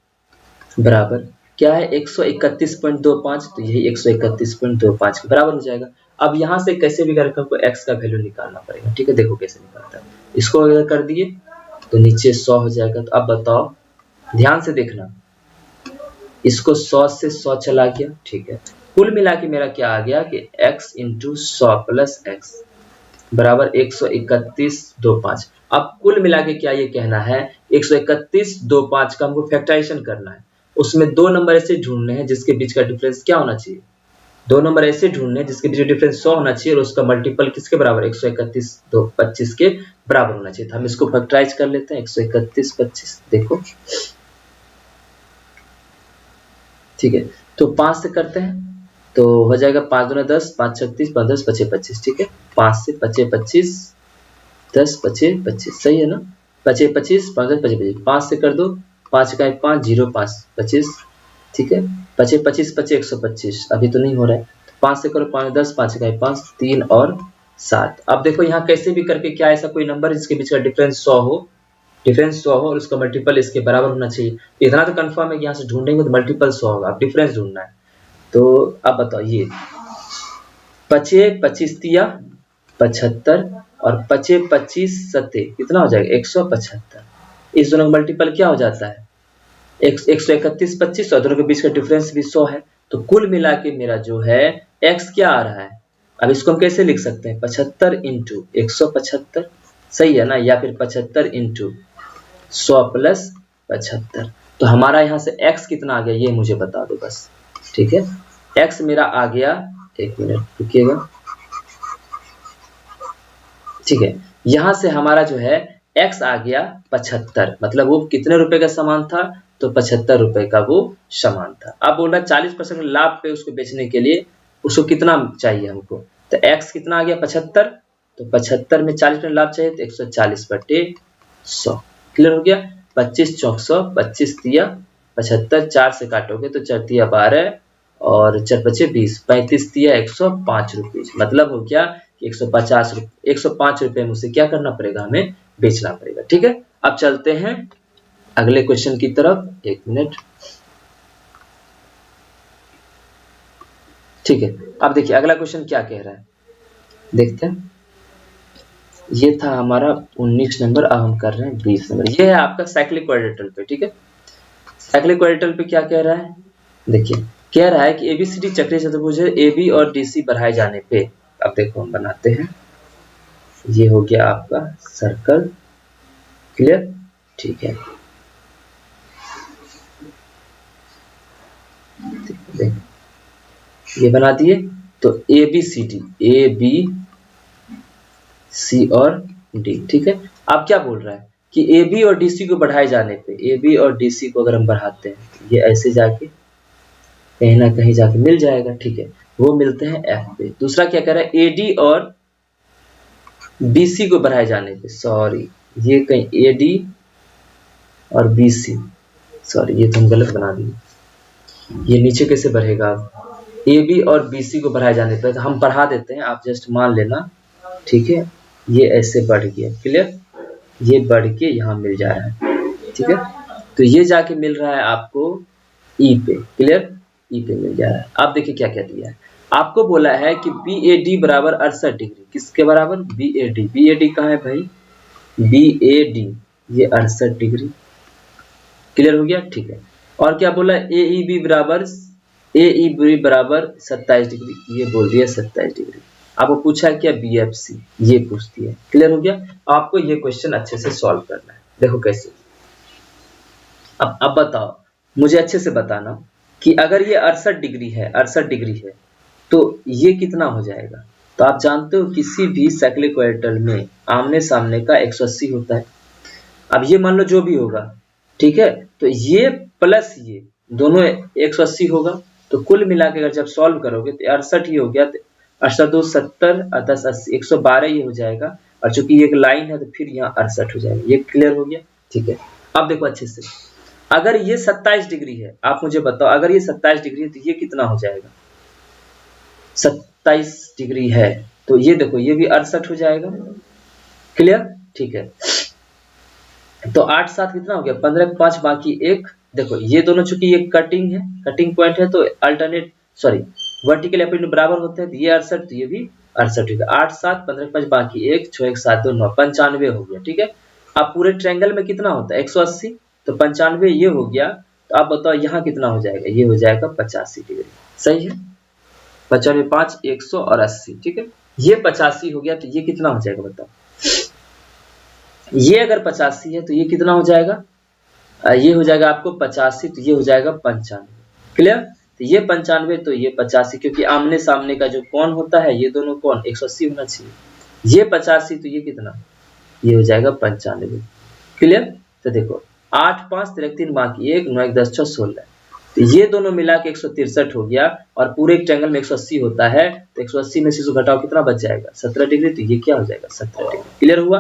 बराबर क्या है? 131.25, तो यही 131.25 के बराबर हो जाएगा। अब यहाँ से कैसे भी करके हमको x का वैल्यू निकालना पड़ेगा। ठीक है, देखो कैसे निकालता है। इसको अगर कर दिए तो नीचे 100 हो जाएगा। तो अब बताओ, ध्यान से देखना, इसको 100 से 100 चला गया, ठीक है। कुल मिला के मेरा क्या आ गया कि x इंटू 100 प्लस x बराबर 131.25। अब कुल मिला के क्या ये कहना है, 131.25 का हमको फैक्टराइजेशन करना है। उसमें दो नंबर ऐसे ढूंढने हैं जिसके बीच का डिफरेंस क्या होना चाहिए, दो नंबर ऐसे ढूंढने हैं जिसके बीच का डिफरेंस 100 होना चाहिए और उसका मल्टीपल किसके बराबर, 131.25 के बराबर होना चाहिए। तो हम इसको फैक्टराइज कर लेते हैं, 131.25 देखो, ठीक है। तो 5 से करते हैं तो हो जाएगा 5 दूना 10, 5 36, 5 10 25 25, ठीक है। 5 से 25 25, 10 25 25, सही है ना। 25 25, 5 10 25 25, 5 से कर दो, 5 का 5 0 5 25, ठीक है। 25 25 25 125, अभी तो नहीं हो रहा है। 5 से करो, 5 10, 5 का 5 3 और 7। अब देखो यहाँ कैसे भी करके क्या ऐसा कोई नंबर जिसके बीच का डिफरेंस 100 हो, डिफरेंस 100 हो और उसका मल्टीपल इसके बराबर होना चाहिए। इतना तो कंफर्म है कि यहाँ से ढूंढेंगे तो मल्टीपल 100 होगा, अब डिफरेंस ढूंढना है। तो अब बताओ, ये 25 25 तिया 75 और 25 25 सत्ते कितना हो जाएगा, 175। इस दोनों का मल्टीपल क्या हो जाता है, 131.25 और दोनों के बीच का डिफरेंस भी 100 है। तो कुल मिला के मेरा जो है x क्या आ रहा है, अब इसको हम कैसे लिख सकते हैं, 75 इंटू 175, सही है ना, या फिर 75 इंटू 100 प्लस 75। तो हमारा यहाँ से x कितना आ गया ये मुझे बता दो बस, ठीक है। x मेरा आ गया, एक मिनट रुकिएगा, ठीक है। यहाँ से हमारा जो है x आ गया 75, मतलब वो कितने रुपए का सामान था, तो 75 रुपए का वो सामान था। अब बोल रहा 40% लाभ पे उसको बेचने के लिए उसको कितना चाहिए हमको, तो x कितना आ गया 75, तो 75 में 40% लाभ चाहिए तो 140/100, क्लियर हो गया। 25 चौक 100, 25 तिया 75, 4 से काटोगे तो 4 तिया 12 और 4 बचे 20, 35 तिया 105 रुपीज, मतलब हो गया 105 रुपए में उसे क्या करना पड़ेगा, हमें बेचना पड़ेगा, ठीक है। अब चलते हैं अगले क्वेश्चन की तरफ, एक मिनट, ठीक है। अब देखिए अगला क्वेश्चन क्या कह रहा है, देखते हैं। ये था हमारा 19 नंबर, अब हम कर रहे हैं 20 नंबर। ये है आपका साइक्लिक क्वाड्रेटल पे, ठीक है। साइक्लिक क्वाड्रेटल पे क्या कह रहा है, देखिए कह रहा है कि एबीसीडी चक्रीय चतुर्भुज है, एबी और डीसी बढ़ाए जाने पे, अब देखो हम बनाते हैं, ये हो गया आपका सर्कल, क्लियर, ठीक है। ये बना दिए, तो A B C D, A B C और डी, ठीक है। अब क्या बोल रहा है कि ए बी और डी सी को बढ़ाए जाने पे, ए बी और डी सी को अगर हम बढ़ाते हैं तो ये ऐसे जाके कहीं ना कहीं जाके मिल जाएगा, ठीक है। वो मिलते हैं एफ पे। दूसरा क्या कह रहा है, ए डी और बी सी को बढ़ाए जाने पे, सॉरी ये कहीं ए डी और बी सी, सॉरी ये तो हम गलत बना दिए, ये नीचे कैसे बढ़ेगा, ए बी और बी सी को बढ़ाए जाने पर, तो हम बढ़ा देते हैं, आप जस्ट मान लेना, ठीक है। ये ऐसे बढ़ गया, क्लियर, ये बढ़ के यहाँ मिल जा रहा है, ठीक है। तो ये जाके मिल रहा है आपको ई पे, क्लियर, ई पे मिल जा रहा है। आप देखिए क्या क्या दिया है, आपको बोला है कि बी ए डी बराबर 68 डिग्री, किसके बराबर, B A D, B A D कहाँ है भाई, बी ए डी, ये 68 डिग्री, क्लियर हो गया, ठीक है। और क्या बोला, ए ई बी बराबर, ए ई बी बराबर 27 डिग्री, ये बोल दिया 27 डिग्री। आपको पूछा है क्या, बी एफ सी, ये पूछती है, क्लियर हो गया। आपको ये क्वेश्चन अच्छे से सॉल्व करना है, देखो कैसे। अब बताओ, मुझे अच्छे से बताना कि अगर ये 68 डिग्री है, 68 डिग्री है, तो ये कितना हो जाएगा। तो आप जानते हो किसी भी साइक्लिक क्वाड्रेटल में आमने सामने का 180 होता है। अब ये मान लो जो भी होगा, ठीक है, तो ये प्लस ये दोनों 180 होगा, तो कुल मिला के अगर जब सॉल्व करोगे तो 68 ही हो गया, 68 2 70 और 10 80, 112 ये हो जाएगा, और चूंकि ये एक लाइन है तो फिर यहाँ 68 हो जाएगा, ये क्लियर हो गया, ठीक है। अब देखो अच्छे से, अगर ये 27 डिग्री है, आप मुझे बताओ अगर ये 27 डिग्री है तो ये कितना हो जाएगा, 27 डिग्री है तो ये देखो ये भी 68 हो जाएगा, क्लियर, ठीक है। तो 8 7 कितना हो गया, 15 5 बाकी 1, देखो ये दोनों चूंकि ये कटिंग है, कटिंग पॉइंट है, तो अल्टरनेट सॉरी वर्टिकल एपिड बराबर होते हैं, तो ये 68 तो ये भी 68 होगा। 8 7 15 5 बाकी 1 6 1 7 2 9 95 हो गया, ठीक है। अब पूरे ट्रायंगल में कितना होता है 180, तो 95 ये हो गया, तो आप बताओ यहाँ कितना हो जाएगा, ये हो जाएगा 85 डिग्री। सही है, 95, 5, 100 और 80। ठीक है, ये 85 हो गया, तो ये कितना हो जाएगा बताओ। ये अगर 85 है तो ये कितना हो जाएगा, ये हो जाएगा आपको 85, तो ये हो जाएगा 95। क्लियर, तो ये 95 तो ये 85, क्योंकि आमने सामने का जो कोण होता है ये दोनों कोण 180 होना चाहिए। ये 85 तो ये कितना, ये हो जाएगा 95। क्लियर, तो देखो 8, 5, 3, 3 बाकी 1, 9, 1, 10, 6, 16, तो ये दोनों मिला के 163 हो गया, और पूरे एक ट्रायंगल में 180 होता है, तो 180 में से इसको घटाओ कितना बच जाएगा, 17 डिग्री, तो ये क्या हो जाएगा 17 डिग्री। क्लियर हुआ,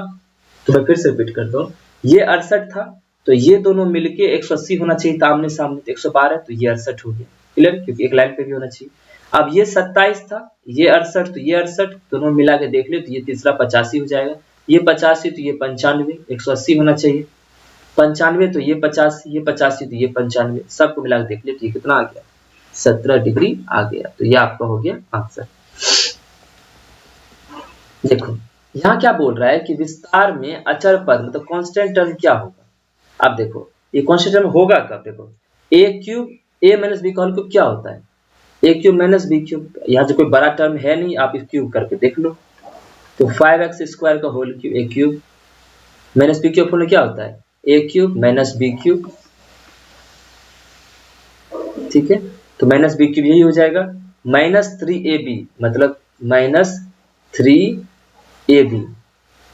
तो मैं फिर से रिपीट करता हूँ, ये 68 था, तो ये दोनों मिलके 180 होना चाहिए था आमने सामने, तो 112, तो ये 68 हो गया। क्लियर, क्योंकि एक लाइन पे भी होना चाहिए। अब ये 27 था, ये 68, तो ये 68 दोनों मिला के देख ले, तो ये तीसरा 85 हो जाएगा, ये 85 तो ये 95, 180 होना चाहिए, 95 तो ये 85, ये 85 तो ये 95, सबको मिला के देख ले, तो ये कितना आ गया, 17 डिग्री आ गया। तो ये आपका हो गया आंसर। देखो यहाँ क्या बोल रहा है कि विस्तार में अचर पद मतलब कांस्टेंट टर्म क्या होगा। अब देखो ये कांस्टेंट टर्म होगा कब, देखो a cube a minus b का होल क्यूब क्या होता है, a cube minus b cube. यहाँ जो कोई बड़ा टर्म है नहीं, आप इस क्यूब करके देख लो, तो 5x स्क्वायर का whole cube a cube minus b cube होने क्या होता है, a cube minus b cube. ठीक है, तो माइनस बी क्यूब यही हो जाएगा, माइनस 3ab मतलब माइनस 3ab,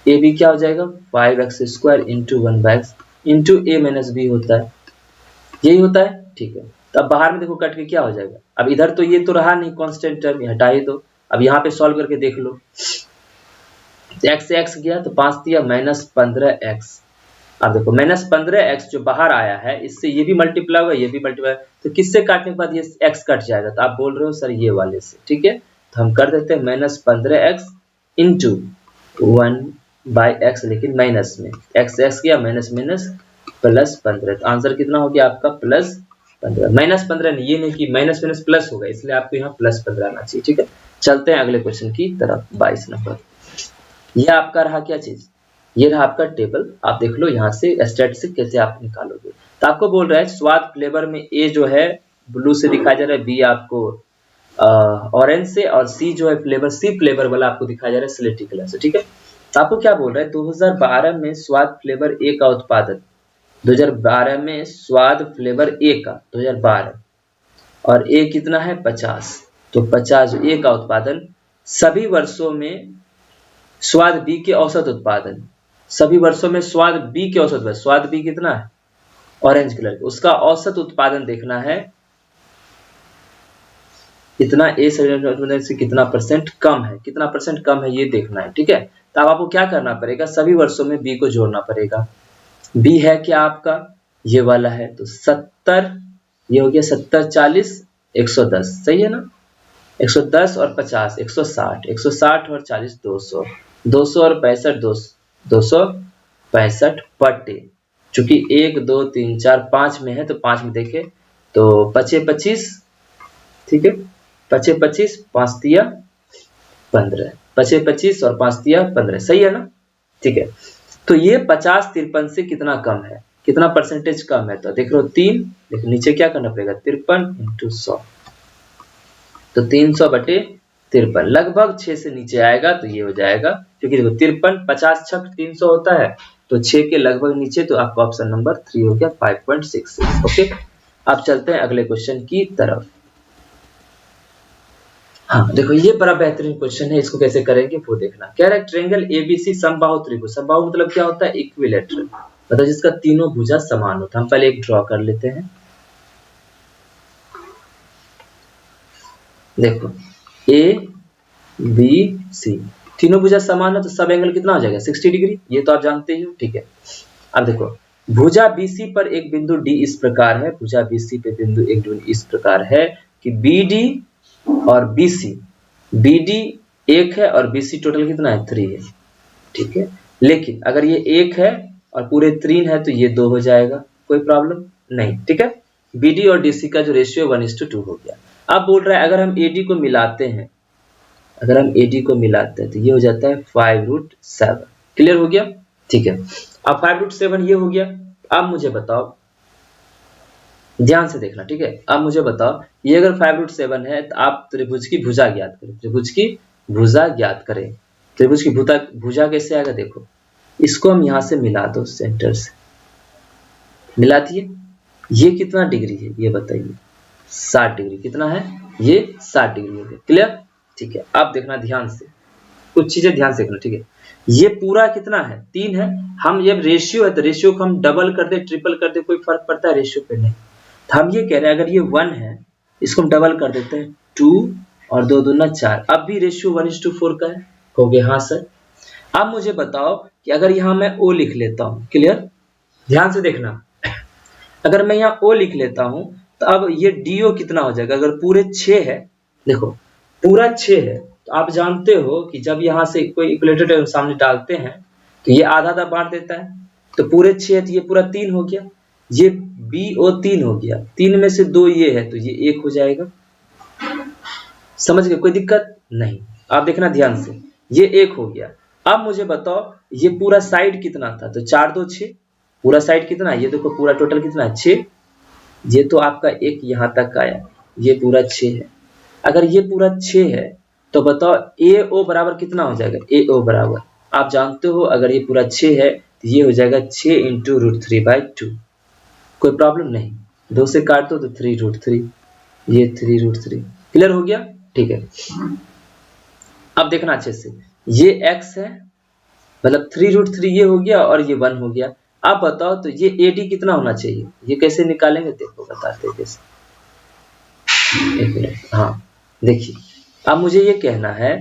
ab क्या हो जाएगा 5x square into 1/x into a minus b होता है, यही होता है। ठीक है, तो अब बाहर में देखो कट के क्या हो जाएगा, अब इधर तो ये तो रहा नहीं कांस्टेंट टर्म, हटा ही दो। अब यहाँ पे सॉल्व करके देख लो, x से x गया तो 5 दिया माइनस 15x। अब देखो माइनस 15x जो बाहर आया है, इससे ये भी मल्टीप्लाई होगा, ये भी मल्टीप्लाई, तो किससे काटने के बाद ये x कट जाएगा, तो आप बोल रहे हो सर ये वाले से। ठीक है, तो हम कर देते हैं माइनस 15x इंटू 1/x, लेकिन माइनस में x से x गया माइनस माइनस प्लस 15, तो आंसर कितना हो गया आपका प्लस 15। माइनस 15 नहीं, ये नहीं कि माइनस माइनस प्लस होगा, इसलिए आपको यहाँ प्लस 15 आना चाहिए। ठीक है, चलते हैं अगले क्वेश्चन की तरफ। 22 नंबर, यह आपका रहा क्या चीज, ये रहा आपका टेबल। आप देख लो यहाँ से स्टैटिस्टिक कैसे आप निकालोगे। तो आपको बोल रहा है स्वाद फ्लेवर में ए जो है ब्लू से दिखाया जा रहा है, बी आपको ऑरेंज से, और सी जो है फ्लेवर सी फ्लेवर वाला आपको दिखाया जा रहा है स्लेटी कलर से। ठीक है, तो आपको क्या बोल रहा है 2012 में स्वाद फ्लेवर ए का उत्पादन, 2012 में स्वाद फ्लेवर ए का 2012, और ए कितना है 50, तो 50 ए का उत्पादन, सभी वर्षों में स्वाद बी के औसत उत्पादन, सभी वर्षों में स्वाद बी के औसत, स्वाद बी कितना है ऑरेंज कलर का, उसका औसत उत्पादन देखना है, इतना ए से कितना परसेंट कम है, कितना परसेंट कम है ये देखना है। ठीक है, तो अब आपको क्या करना पड़ेगा, सभी वर्षों में बी को जोड़ना पड़ेगा। बी है क्या आपका ये वाला है, तो 70, ये हो गया 70, 40, 110, सही है ना, 110 और 50 160, 160 और 40 200, 200 और 65 265 बटे, चूंकि 1 2 3 4 5 में है तो 5 में देखे तो 25 25, ठीक है 25 25, 5 दिया 15, 25 25 और 5 दिया 15, सही है ना। ठीक है, तो ये 50 53 से कितना कम है, कितना परसेंटेज कम है, तो देख लो 3, लेकिन नीचे क्या करना पड़ेगा 53 इंटू 100, तो 300 बटे 53, लगभग 6 से नीचे आएगा, तो ये हो जाएगा, क्योंकि देखो 53 50 छक 300 होता है, तो 6 के लगभग नीचे, तो आपका ऑप्शन नंबर 3 हो गया 5.66। ओके, अब चलते हैं अगले क्वेश्चन की तरफ। हाँ देखो ये बड़ा बेहतरीन क्वेश्चन है, इसको कैसे करेंगे वो देखना। कह रहा है ट्रायंगल एबीसी समबाहु त्रिभुज, समबाहु मतलब क्या होता है इक्विलैटरल, मतलब जिसका तीनों भुजा समान होता है। हम पहले एक ड्रॉ कर लेते हैं, देखो ए बी सी तीनों भुजा समान है, तो सब एंगल कितना हो जाएगा 60 डिग्री, ये तो आप जानते ही हो। ठीक है, अब देखो भुजा बीसी पर एक बिंदु डी इस प्रकार है, भुजा बीसी पे बिंदु एक बिंदु इस प्रकार है कि बीडी और बीसी, बीडी 1 है और बीसी टोटल कितना है 3 है। ठीक है, लेकिन अगर ये 1 है और पूरे 3 है तो ये 2 हो जाएगा, कोई प्रॉब्लम नहीं। ठीक है, बीडी और डीसी का जो रेशियो 1:2 हो गया। अब बोल रहा है अगर हम एडी को मिलाते हैं, अगर हम एडी को मिलाते हैं तो ये हो जाता है 5√7। क्लियर हो गया। ठीक है, अब 5√7 ये हो गया। अब मुझे बताओ ध्यान से देखना, ठीक है। अब मुझे बताओ, ये अगर 5√7 है तो आप त्रिभुज की भुजा ज्ञात करें, त्रिभुज की भुजा ज्ञात करें। त्रिभुज की भुजा कैसे आएगा, देखो इसको हम यहाँ से मिला दो, सेंटर से मिला दिए। ये कितना डिग्री है ये बताइए, 60 डिग्री। कितना है ये, 60 डिग्री हो गया। क्लियर, ठीक है। अब देखना ध्यान से, कुछ चीजें ध्यान से देखना, ठीक है। ये पूरा कितना है, 3 है। हम ये रेशियो है तो रेशियो को हम डबल कर दे, ट्रिपल कर दे, कोई फर्क पड़ता है रेशियो पे, नहीं। तो हम ये कह रहे हैं अगर ये 1 है, इसको हम डबल कर देते हैं, 2 और 2 दूना 4। अब भी रेशियो 1:4 का है, हो गया। हाँ सर। अब मुझे बताओ कि अगर यहाँ मैं O लिख लेता हूँ, क्लियर, ध्यान से देखना, अगर मैं यहाँ O लिख लेता हूँ तो अब ये DO कितना हो जाएगा, अगर पूरे 6 है, देखो पूरा 6 है तो आप जानते हो कि जब यहाँ से कोई इक्वेटर सामने डालते हैं तो ये आधा आधा बांट देता है, तो पूरे 6 है तो ये पूरा 3 हो गया, ये BO 3 हो गया, 3 में से 2 ये है तो ये 1 हो जाएगा। समझ गए, कोई दिक्कत नहीं। आप देखना ध्यान से, ये 1 हो गया। अब मुझे बताओ ये पूरा साइड कितना था, तो 4 2 6, पूरा साइड कितना है, ये देखो पूरा टोटल कितना है, 6। ये तो आपका 1 यहाँ तक आया, ये पूरा 6 है। अगर ये पूरा 6 है तो बताओ AO बराबर कितना हो जाएगा, AO बराबर आप जानते हो, अगर ये पूरा 6 है तो ये हो जाएगा 6 × √3/2। कोई प्रॉब्लम नहीं, 2 से काट दो तो 3√3, ये 3√3। क्लियर हो गया, ठीक है। अब देखना अच्छे से, ये x है, मतलब 3√3 ये हो गया और ये 1 हो गया। अब बताओ तो ये AD कितना होना चाहिए, ये कैसे निकालेंगे, देखो बताते हैं कैसे। एक मिनट, हाँ देखिए, अब मुझे ये कहना है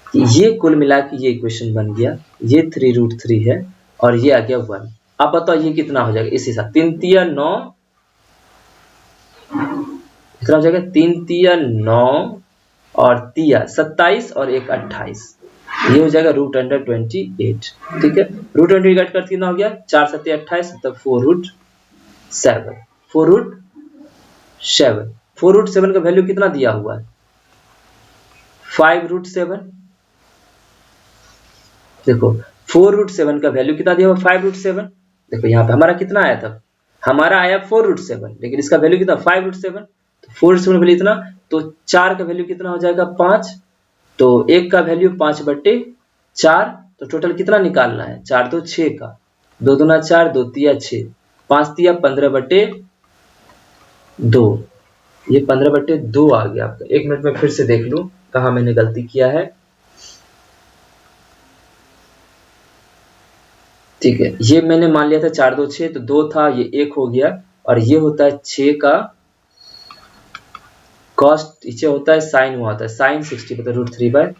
कि ये कुल मिला के ये इक्वेशन बन गया, ये 3√3 है और ये आ गया 1। अब बताओ ये कितना हो जाएगा, इस हिसाब 3 तिया 9, कितना हो जाएगा, 3 तिया 9 और तिया 27 और 1 28, ये हो जाएगा √28। ठीक है, √28 का कितना हो गया, 4 7 28, तब 4√7, 4√7 का वैल्यू कितना दिया हुआ है, 5√7। देखो 4√7 का वैल्यू कितना दिया हुआ, 5√7। देखो यहाँ पे हमारा कितना आया था, हमारा आया 4√7, लेकिन इसका वैल्यू कितना 5√7। तो 4√7 वैल्यू इतना, तो 4 का वैल्यू कितना हो जाएगा 5, तो 1 का वैल्यू 5/4, तो टोटल कितना निकालना है, 4 2 6 का, 2 दूना 4, 2 तिया 6, 5 तिया 15/2, ये 15/2 आ गया आपका। 1 मिनट में फिर से देख लूं कहाँ मैंने गलती किया है। ठीक है, ये मैंने मान लिया था 4 2 6, तो 2 था, ये 1 हो गया, और ये होता है 6 का कॉस्ट, इसे होता है साइन, हुआ होता है साइन 60 मतलब √3/2,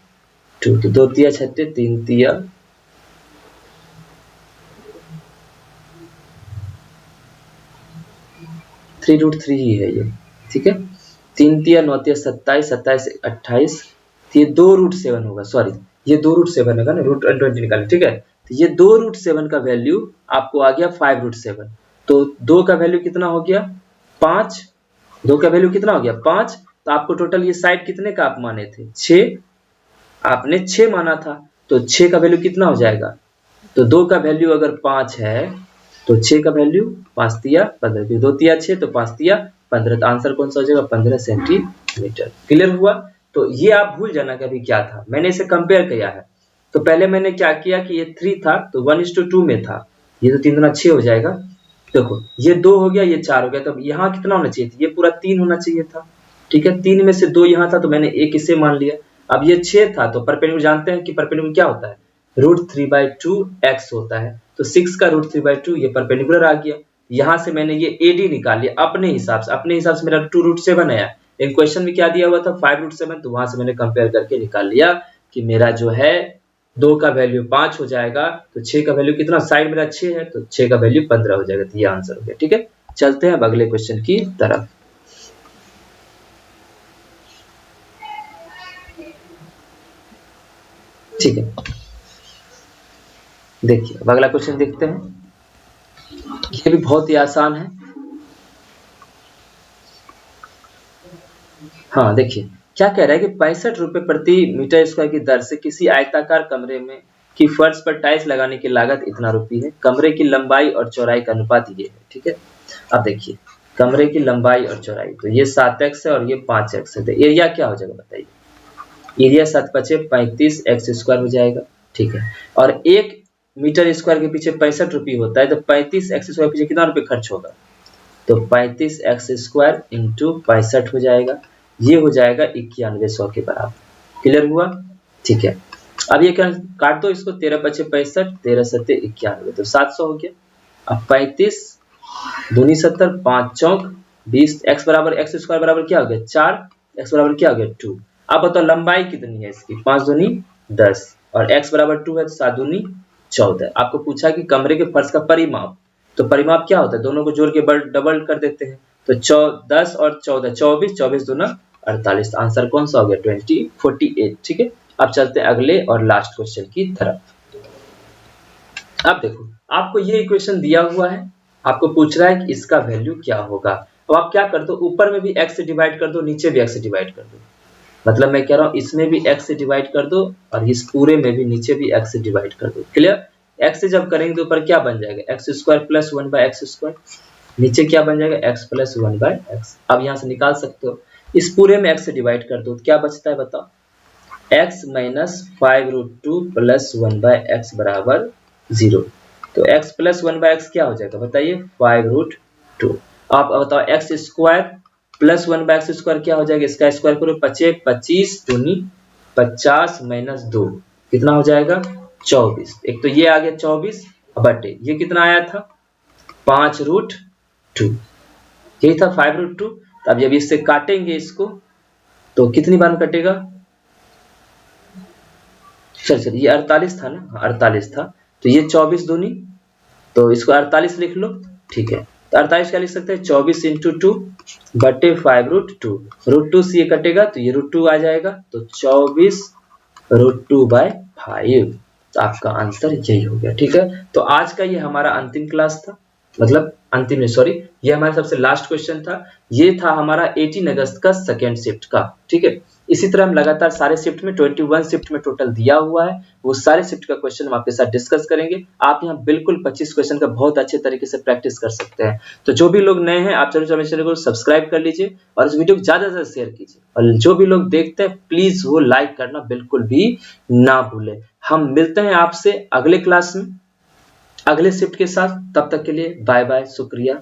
तो 2 तिया 6, 3 तिया 3√3 ही है ये। ठीक है, 3 तिया 9 तिया 27, 27 28, ये 2√7 होगा, सॉरी ये 2√7 होगा ना, √20 निकाले। ठीक है, तो ये 2√7 का वैल्यू आपको आ गया 5√7, तो 2 का वैल्यू कितना हो गया 5, 2 का वैल्यू कितना हो गया 5, तो आपको टोटल ये साइड कितने का आप माने थे 6, आपने 6 माना था, तो 6 का वैल्यू कितना हो जाएगा, तो 2 का वैल्यू अगर 5 है तो 6 का वैल्यू 5 तिया 15, 2 तिया 6 तो 5 तिया 15, तो आंसर कौन सा हो जाएगा 15 सेंटीमीटर। क्लियर हुआ, तो ये आप भूल जाना कि अभी क्या था, मैंने इसे कंपेयर किया है। तो पहले मैंने क्या किया कि ये 3 था तो 1:2 में था, ये तो 3 दूना 6 हो जाएगा। देखो ये 2 हो गया, ये 4 हो गया, तो यहाँ कितना होना चाहिए था, ये पूरा 3 होना चाहिए था। ठीक है, 3 में से 2 यहाँ था तो मैंने 1 इसे मान लिया। अब ये 6 था तो परपेंडिकुलर जानते हैं कि परपेंडिकुलर क्या होता है, √3/2 x होता है, तो 6 का √3/2 ये परपेंडिकुलर आ गया। यहाँ से मैंने ये AD निकाल लिया अपने हिसाब से, अपने हिसाब से मेरा 2√7 आया, लेकिन क्वेश्चन में क्या दिया हुआ था 5√7, तो वहां से मैंने कंपेयर करके निकाल लिया कि मेरा जो है 2 का वैल्यू 5 हो जाएगा, तो 6 का वैल्यू कितना, साइड मेरा 6 है तो 6 का वैल्यू 15 हो जाएगा, तो ये आंसर हो गया। ठीक है, चलते हैं अब अगले क्वेश्चन की तरफ। ठीक है, देखिए अब अगला क्वेश्चन देखते हैं, ये भी बहुत ही आसान है। हाँ देखिए क्या कह रहा है कि 65 रुपए प्रति मीटर स्क्वायर की दर से किसी आयताकार कमरे में की फर्श पर टाइल्स लगाने की लागत इतना रुपये है, कमरे की लंबाई और चौड़ाई का अनुपात ये है। ठीक है, अब देखिए कमरे की लंबाई और चौड़ाई, तो ये 7x है और ये 5x है, तो एरिया क्या हो जाएगा बताइए। एरिया 7 पचे 35 एक्स स्क्वायर हो जाएगा, ठीक है। और 1 मीटर स्क्वायर के पीछे 65 रुपये होता है, तो 35 एक्स स्क्वायर पीछे कितना रुपये खर्च होगा, तो 35 एक्स स्क्वायर इंटू 65 हो जाएगा, ये हो जाएगा 9100 के बराबर। क्लियर हुआ, ठीक है। अब ये क्या काट दो इसको, 13 पचे 65, 13 सत्ते 91, तो 700 हो गया। अब 35 दूनी 70, 5 चौक 20, एक्स बराबर एक्स स्क्वायर बराबर क्या हो गया 4, एक्स बराबर क्या हो गया 2। अब बताओ लंबाई कितनी है इसकी, 5 दूनी 10 और x बराबर 2 है, तो 7 दूनी 14। आपको पूछा कि कमरे के फर्श का परिमाप, तो परिमाप क्या होता है, दोनों को जोड़ के डबल कर देते हैं, तो 10 और 14 24, 24 दूना 48, आंसर कौन सा हो गया 48, ठीक है। अब चलते हैं अगले और लास्ट क्वेश्चन की तरफ। अब देखो आपको ये इक्वेशन दिया हुआ है, आपको पूछ रहा है कि इसका वैल्यू क्या होगा। अब आप क्या कर दो, ऊपर में भी x से डिवाइड कर दो, नीचे भी x से डिवाइड कर दो, मतलब मैं कह रहा हूं इसमें भी x से डिवाइड कर दो और इस पूरे में भी नीचे भी x से डिवाइड कर दो। क्लियर, x से जब करेंगे तो ऊपर क्या बन जाएगा x square plus 1/x square, नीचे क्या बन जाएगा x प्लस 1/x। अब यहां से निकाल सकते हो, इस पूरे में x से डिवाइड कर दो, क्या बचता है बताओ, x माइनस 5√2 प्लस 1/x बराबर 0। तो x प्लस 1/x क्या हो जाएगा बताइए 5√2। आप बताओ x square plus 1/x square क्या हो जाएगा, इसका स्क्वायर करो 25 दूनी 50 माइनस 2 कितना हो जाएगा 24। एक तो ये आ गया 24 बटे ये कितना आया था 5√2, यही था 5√2। अब जब इससे काटेंगे इसको तो कितनी बार में कटेगा, चल ये 48 था ना, 48 था, तो ये 24 दूनी, तो इसको 48 लिख लो, ठीक है। तो 48 क्या लिख सकते हैं 24 इंटू 2 बटे 5√2, √2 से ये कटेगा तो ये √2 आ जाएगा, तो 24√2/5, तो आपका आंसर यही हो गया, ठीक है। तो आज का ये हमारा अंतिम क्लास था, मतलब अंतिम नहीं सॉरी, ये हमारा सबसे लास्ट क्वेश्चन था, ये था हमारा 18 अगस्त का सेकेंड शिफ्ट का, ठीक है। इसी तरह हम लगातार सारे शिफ्ट में 21 शिफ्ट में टोटल दिया हुआ है, वो सारे शिफ्ट का क्वेश्चन हम आपके साथ डिस्कस करेंगे। आप यहाँ बिल्कुल 25 क्वेश्चन का बहुत अच्छे तरीके से प्रैक्टिस कर सकते हैं। तो जो भी लोग नए हैं आप चैनल चैनल को सब्सक्राइब कर लीजिए और इस वीडियो को ज्यादा से ज्यादा शेयर कीजिए, और जो भी लोग देखते हैं प्लीज वो लाइक करना बिल्कुल भी ना भूले। हम मिलते हैं आपसे अगले क्लास में अगले शिफ्ट के साथ, तब तक के लिए बाय बाय, शुक्रिया।